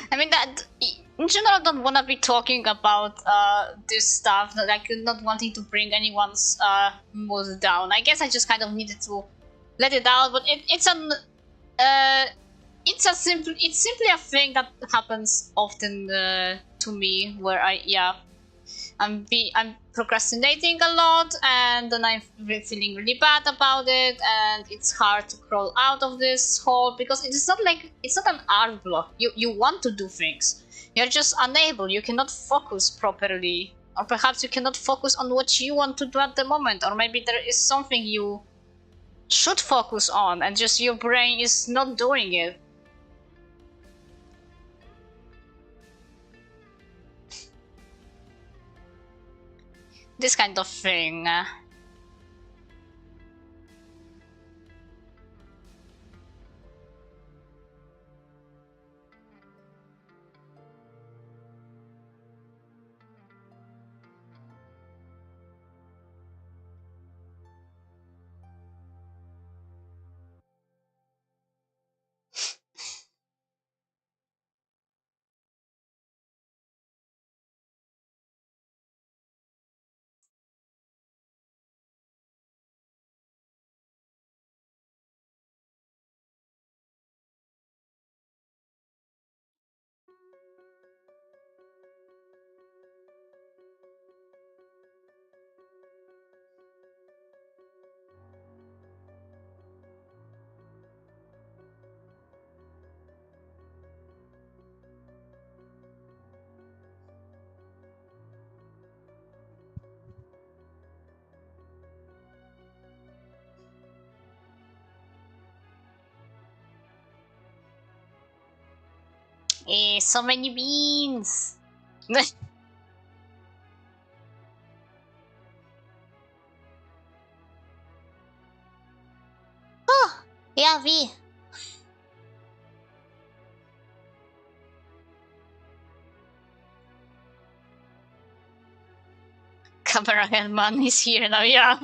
I mean that in general, I don't want to be talking about this stuff. Like not wanting to bring anyone's mood down. I guess I just kind of needed to let it out. But uh, it's simply a thing that happens often to me, where I'm procrastinating a lot, and then I'm feeling really bad about it, and it's hard to crawl out of this hole because it's not like it's not an art block. You want to do things, you're just unable. You cannot focus properly, or perhaps you cannot focus on what you want to do at the moment, or maybe there is something you should focus on, and just your brain is not doing it. This kind of thing. So many beans. Oh, yeah, V. Cameraman is here now, yeah.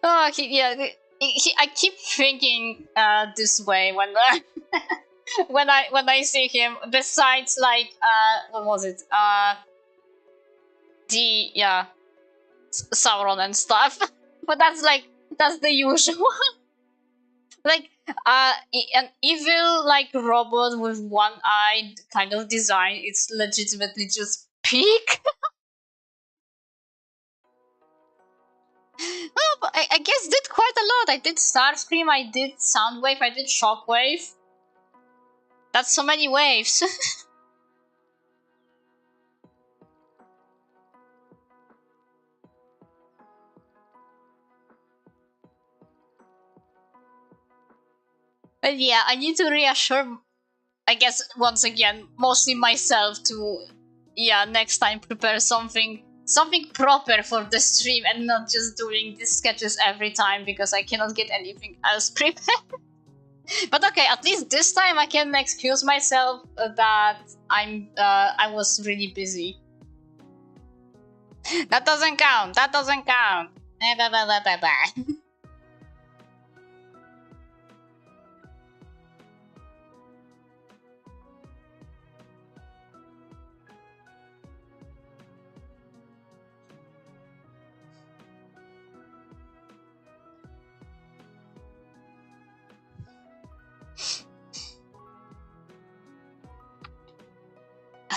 Oh, I keep thinking this way when when I see him. Besides, like, what was it? The Sauron and stuff. But that's the usual. Like, an evil like robot with one eye kind of design. It's legitimately just peak. Oh, but I guess did quite a lot. I did Starscream, I did Soundwave, I did Shockwave. That's so many waves. But yeah, I need to reassure, I guess, once again, mostly myself to, yeah, next time prepare something proper for the stream and not just doing these sketches every time because I cannot get anything else prepared. But okay, at least this time I can excuse myself that I was really busy. That doesn't count. That doesn't count.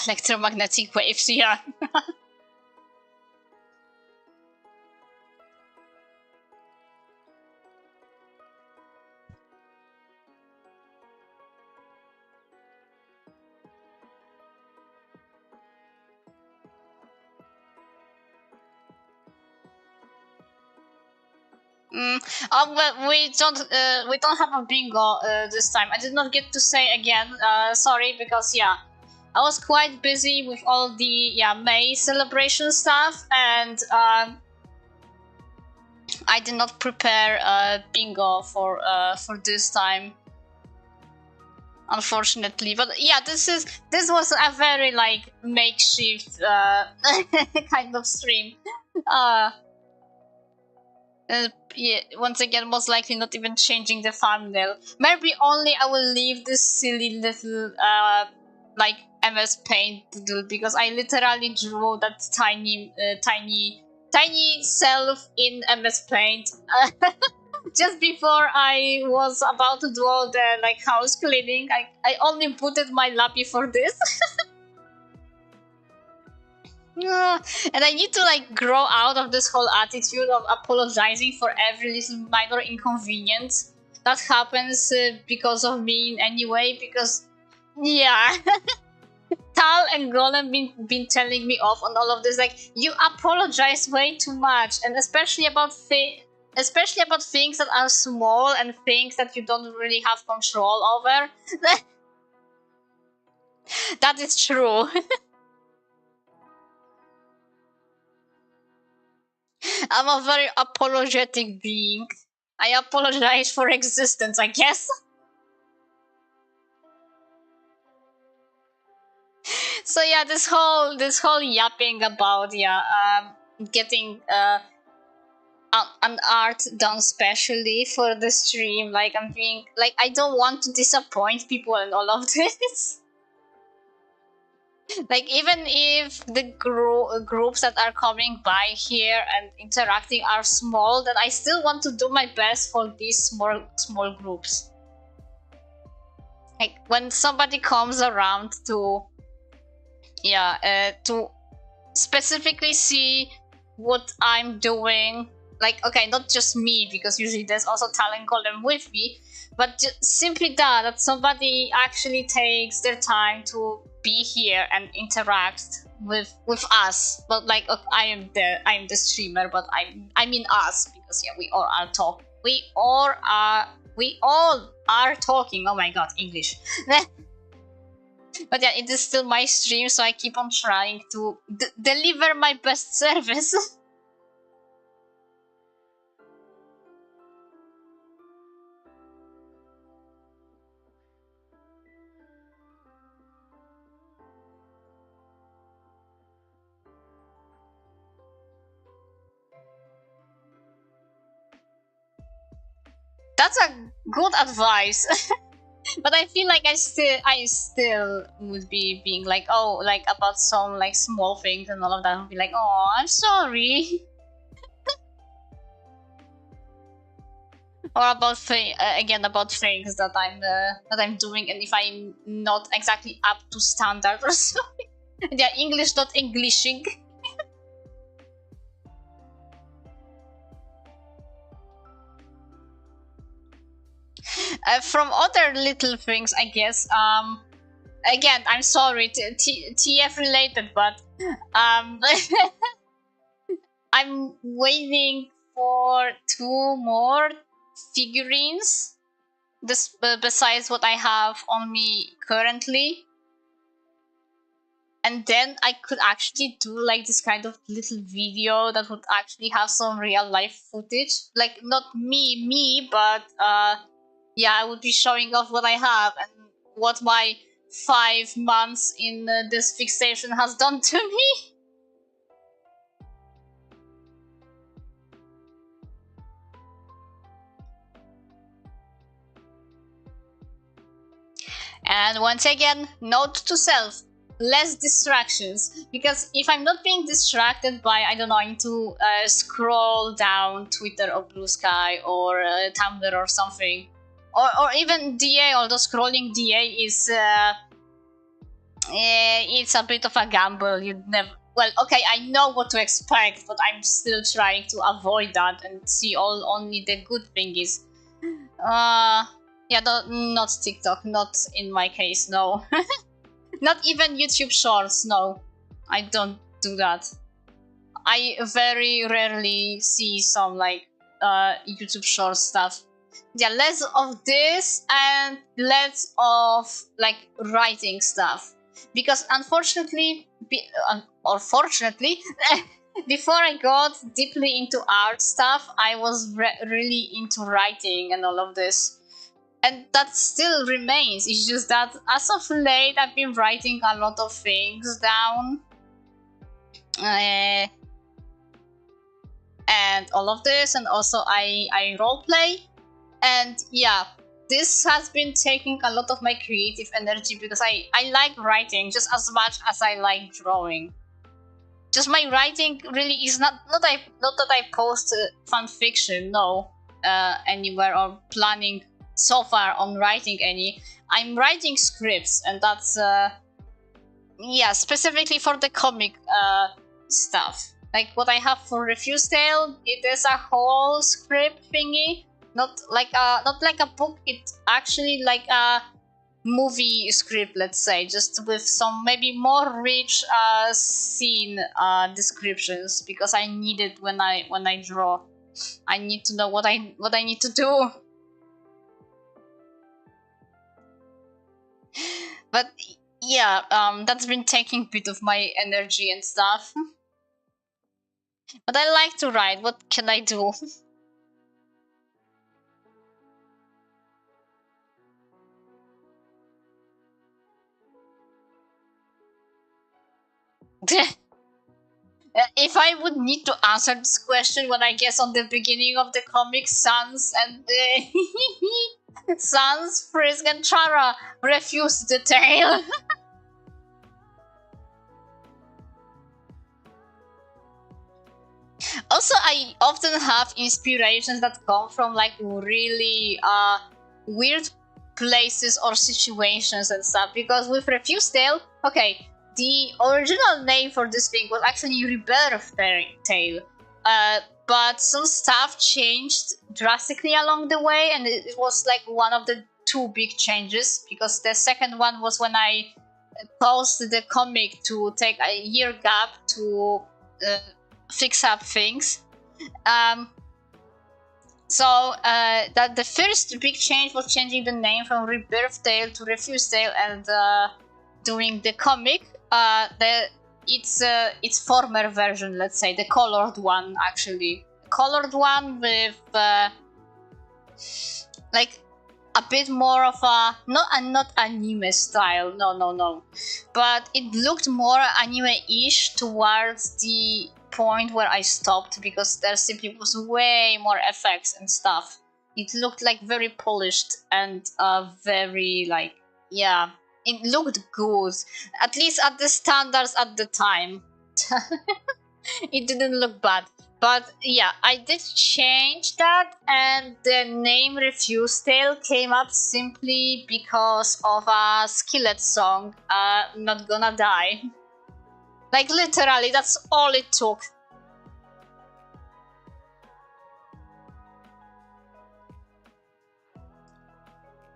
Electromagnetic waves, yeah. Well, we don't have a bingo this time. I did not get to say again. Sorry, because yeah, I was quite busy with all the May celebration stuff, and I did not prepare a bingo for this time, unfortunately. But yeah, this was a very like makeshift kind of stream. Yeah, once again, most likely not even changing the thumbnail. Maybe only I will leave this silly little like MS Paint doodle because I literally drew that tiny self in MS Paint just before I was about to do all the like house cleaning. I only putted my lappy for this. And I need to like grow out of this whole attitude of apologizing for every little minor inconvenience that happens because of me in any way. Because yeah, Tal and Golem been telling me off on all of this. Like, you apologize way too much, and especially about things that are small and things that you don't really have control over. That is true. I'm a very apologetic being. I apologize for existence, I guess. So yeah, this whole yapping about getting an art done specially for the stream. Like, I'm being like, I don't want to disappoint people and all of this. Like, even if the groups that are coming by here and interacting are small, then I still want to do my best for these small groups. Like, when somebody comes around to to specifically see what I'm doing, like, okay, not just me, because usually there's also talent column with me, but just simply that somebody actually takes their time to be here and interact with us. But like, I am the streamer, but I mean us, because yeah, we all are we all are talking. Oh my god, English. But yeah, it is still my stream, so I keep on trying to deliver my best service. That's a good advice. But I feel like I still would be being like, oh, like about some like small things and all of that. I'd be like, oh, I'm sorry. Or about again about things that I'm doing, and if I'm not exactly up to standard or something. Yeah, English not Englishing. From other little things, I guess. Again, I'm sorry, TF related, but I'm waiting for 2 more figurines. This besides what I have on me currently. And then I could actually do like this kind of little video that would actually have some real life footage. Like not me, but yeah, I would be showing off what I have and what my 5 months in this fixation has done to me. And once again, note to self, less distractions, because if I'm not being distracted by, I don't know, I need to scroll down Twitter or Blue Sky or Tumblr or something, or even DA, although scrolling DA is it's a bit of a gamble. You'd never, well, okay, I know what to expect, but I'm still trying to avoid that and see only the good thingies. Yeah, not TikTok, not in my case, no. Not even YouTube Shorts, no. I don't do that. I very rarely see some like YouTube Shorts stuff. Yeah, less of this and less of like writing stuff. Because unfortunately, or fortunately, before I got deeply into art stuff, I was really into writing and all of this. And that still remains. It's just that as of late, I've been writing a lot of things down. And all of this, and also I roleplay. And yeah, this has been taking a lot of my creative energy because I like writing just as much as I like drawing. Just my writing really is not that I post fan fiction, no, anywhere, or planning so far on writing any. I'm writing scripts, and that's yeah, specifically for the comic stuff. Like what I have for Refuse Tale, it is a whole script thingy, not like a book. It's actually like a movie script, let's say, just with some maybe more rich scene descriptions, because I need it when I draw. I need to know what I need to do. But yeah, that's been taking a bit of my energy and stuff. But I like to write. What can I do? If I would need to answer this question, when I guess on the beginning of the comic, Sans and Sans, Frisk, and Chara refused the tale. Also, I often have inspirations that come from like really weird places or situations and stuff, because with Refuse Tale, okay, the original name for this thing was actually Rebirth Tale, but some stuff changed drastically along the way, and it was like one of the 2 big changes, because the second one was when I paused the comic to take a year gap to fix up things. So that the first big change was changing the name from Rebirth Tale to Refuse Tale, and doing the comic, its former version, let's say, the colored one, actually. Colored one with like a bit more of a not anime style, no, but it looked more anime-ish towards the point where I stopped, because there simply was way more effects and stuff. It looked like very polished and very like, yeah, it looked good, at least at the standards at the time. It didn't look bad. But yeah, I did change that, and the name Refuse Tale came up simply because of a Skillet song, Not Gonna Die. Like, literally, that's all it took.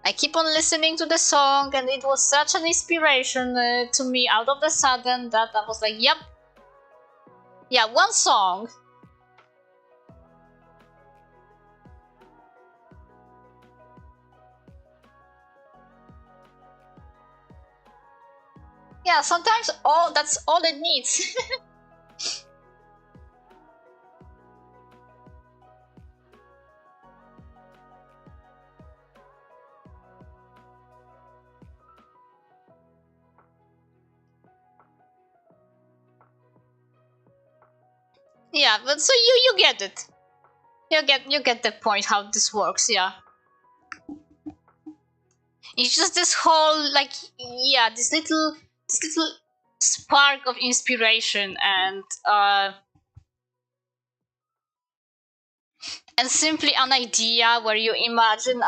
I keep on listening to the song, and it was such an inspiration to me out of the sudden that I was like, yep. Yeah, one song. Yeah, sometimes that's all it needs. Yeah, but so you get it. You get the point how this works, yeah. It's just this whole, like, yeah, this little spark of inspiration, and simply an idea where you imagine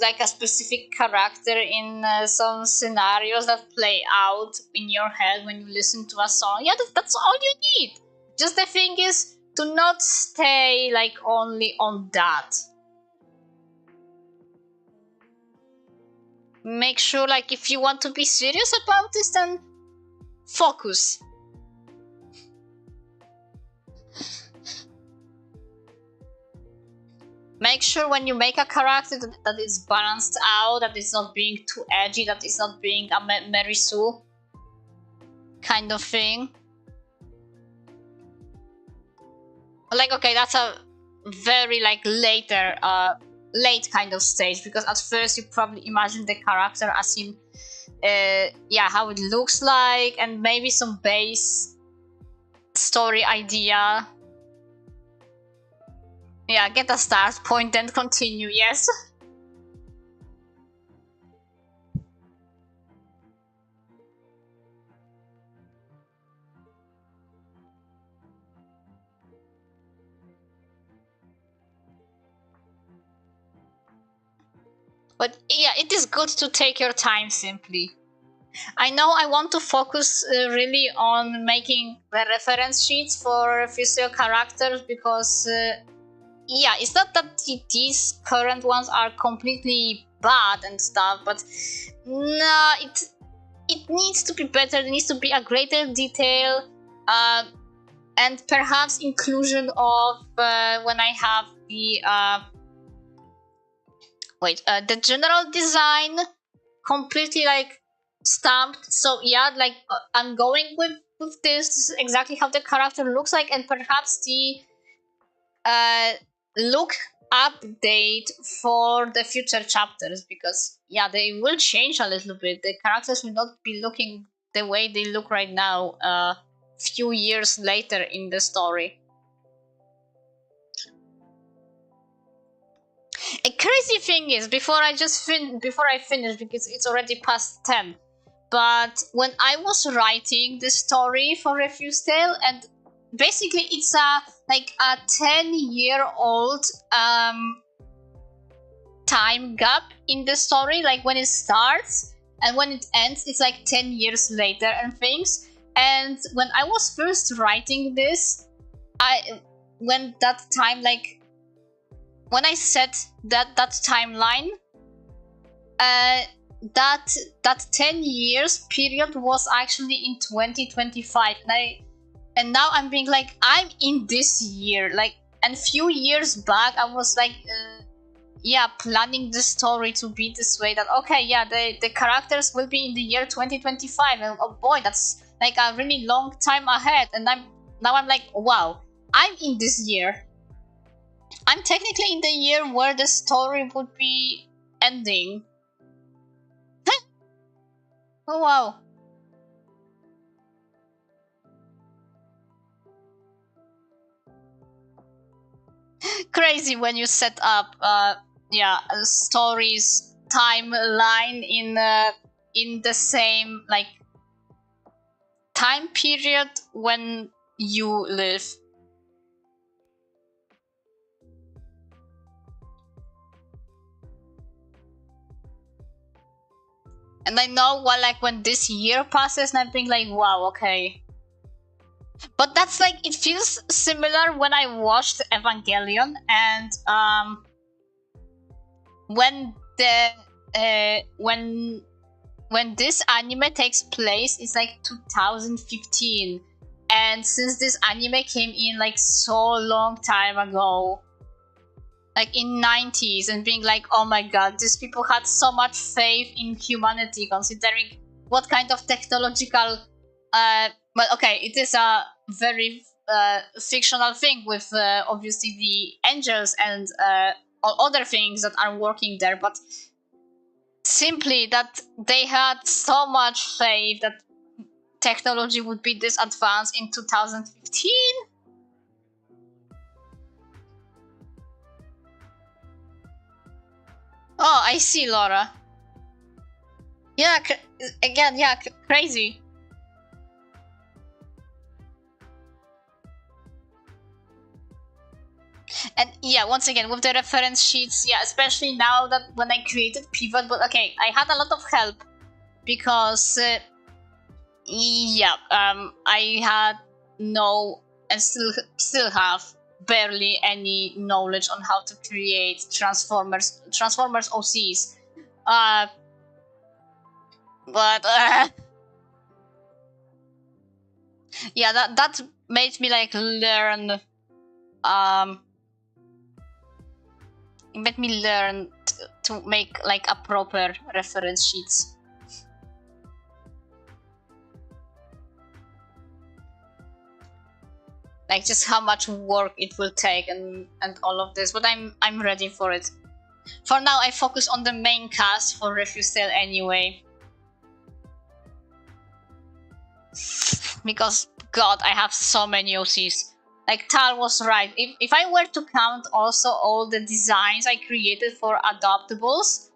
like a specific character in some scenarios that play out in your head when you listen to a song. Yeah, that's all you need. Just the thing is to not stay like only on that. Make sure, like, if you want to be serious about this, then focus. Make sure when you make a character that it's balanced out, that it's not being too edgy, that it's not being a Mary Sue kind of thing. Like, okay, that's a very like later late kind of stage, because at first you probably imagine the character as in yeah, how it looks like, and maybe some base story idea. Yeah, get a start point, then continue, yes. But yeah, it is good to take your time simply. I know I want to focus really on making the reference sheets for future characters, because yeah, it's not that these current ones are completely bad and stuff, but no, it needs to be better. There needs to be a greater detail, and perhaps inclusion of when I have the the general design completely like stamped. So yeah, like I'm going with this. This is exactly how the character looks like, and perhaps the look update for the future chapters, because yeah, they will change a little bit. The characters will not be looking the way they look right now few years later in the story. A crazy thing is, before I finish, because it's already past 10, but when I was writing the story for Refuse Tale, and basically it's a 10-year-old time gap in the story, like when it starts and when it ends, it's like 10 years later and things. And when I was first writing this, when that time, like when I set that timeline, that 10 years period was actually in 2025, and now I'm being like, I'm in this year, like, and few years back I was like yeah, planning the story to be this way, that okay, yeah, the characters will be in the year 2025, and oh boy, that's like a really long time ahead, and I'm like, wow, I'm in this year. I'm technically in the year where the story would be ending. Oh wow. Crazy when you set up yeah, a stories timeline in the same like time period when you live. And I know what, like, when this year passes and I'm being like, wow, okay. But that's like, it feels similar when I watched Evangelion, and when the when this anime takes place, it's like 2015, and since this anime came in like so long time ago, like in 90s, and being like, oh my god, these people had so much faith in humanity, considering what kind of technological well, okay, it is a very fictional thing with obviously the angels and all other things that are working there, but simply that they had so much faith that technology would be this advanced in 2015. Oh, I see, Laura. Yeah, again, yeah, crazy. And yeah, once again, with the reference sheets, yeah, especially now that when I created pivot, but okay, I had a lot of help because yeah, I had no, and still have barely any knowledge on how to create transformers OCs. But yeah, that made me like learn. It made me learn to make like a proper reference sheets. Like just how much work it will take and all of this, but I'm ready for it. For now, I focus on the main cast for Refuse Tale anyway. Because god, I have so many OCs. Like Tal was right. If I were to count also all the designs I created for adoptables,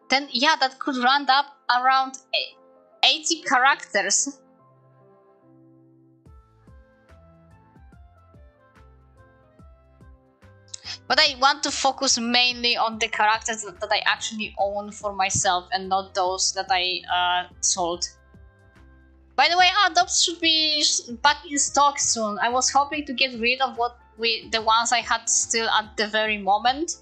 then yeah, that could round up around 80 characters. But I want to focus mainly on the characters that I actually own for myself and not those that I sold. By the way, adopts should be back in stock soon. I was hoping to get rid of the ones I had still at the very moment.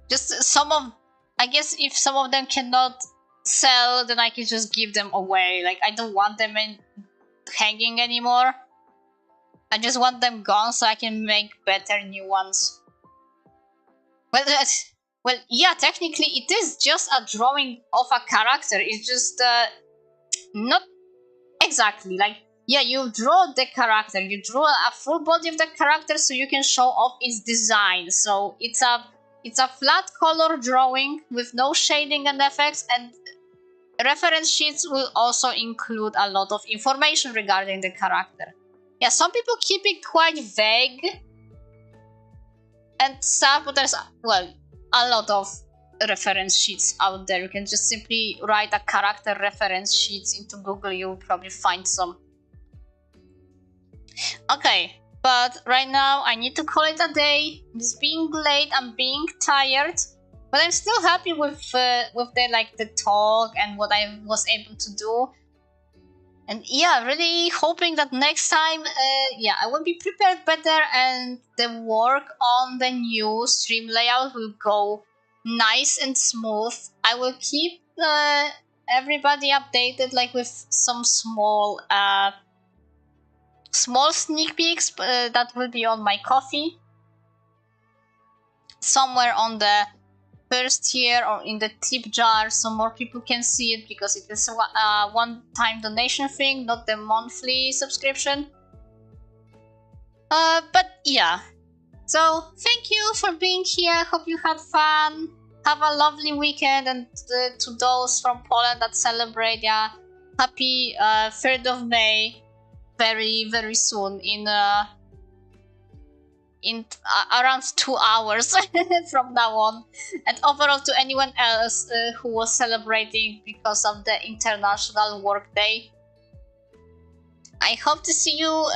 Just some of, I guess if some of them cannot sell, then I can just give them away. Like, I don't want them hanging anymore. I just want them gone so I can make better new ones. Well, yeah, technically it is just a drawing of a character. It's just not exactly like, yeah, you draw the character, you draw a full body of the character so you can show off its design. So it's a flat color drawing with no shading and effects, and reference sheets will also include a lot of information regarding the character. Yeah, some people keep it quite vague and stuff, but there's, well, a lot of reference sheets out there. You can just simply write a character reference sheets into Google, you'll probably find some. Okay, but right now I need to call it a day. It's being late, I'm being tired, but I'm still happy with the talk and what I was able to do. And yeah, really hoping that next time, yeah, I will be prepared better and the work on the new stream layout will go nice and smooth. I will keep everybody updated, like with some small small sneak peeks that will be on my coffee. Somewhere on the first tier or in the tip jar, so more people can see it, because it is a one-time donation thing, not the monthly subscription. But yeah, so thank you for being here. Hope you had fun. Have a lovely weekend, and to those from Poland that celebrate, yeah, happy 3rd of May, very soon, in around 2 hours from now on. And overall, to anyone else who was celebrating because of the International Work Day, I hope to see you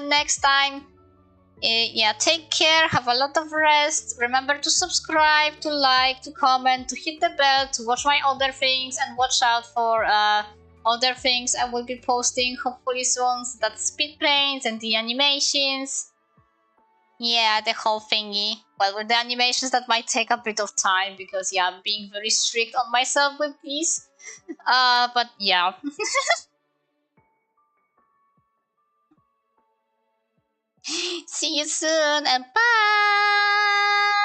next time. Yeah, take care, have a lot of rest. Remember to subscribe, to like, to comment, to hit the bell, to watch my other things, and watch out for other things I will be posting hopefully soon. So that's speed paints and the animations. Yeah, the whole thingy. Well, with the animations, that might take a bit of time, because yeah, I'm being very strict on myself with these. But yeah. See you soon, and bye!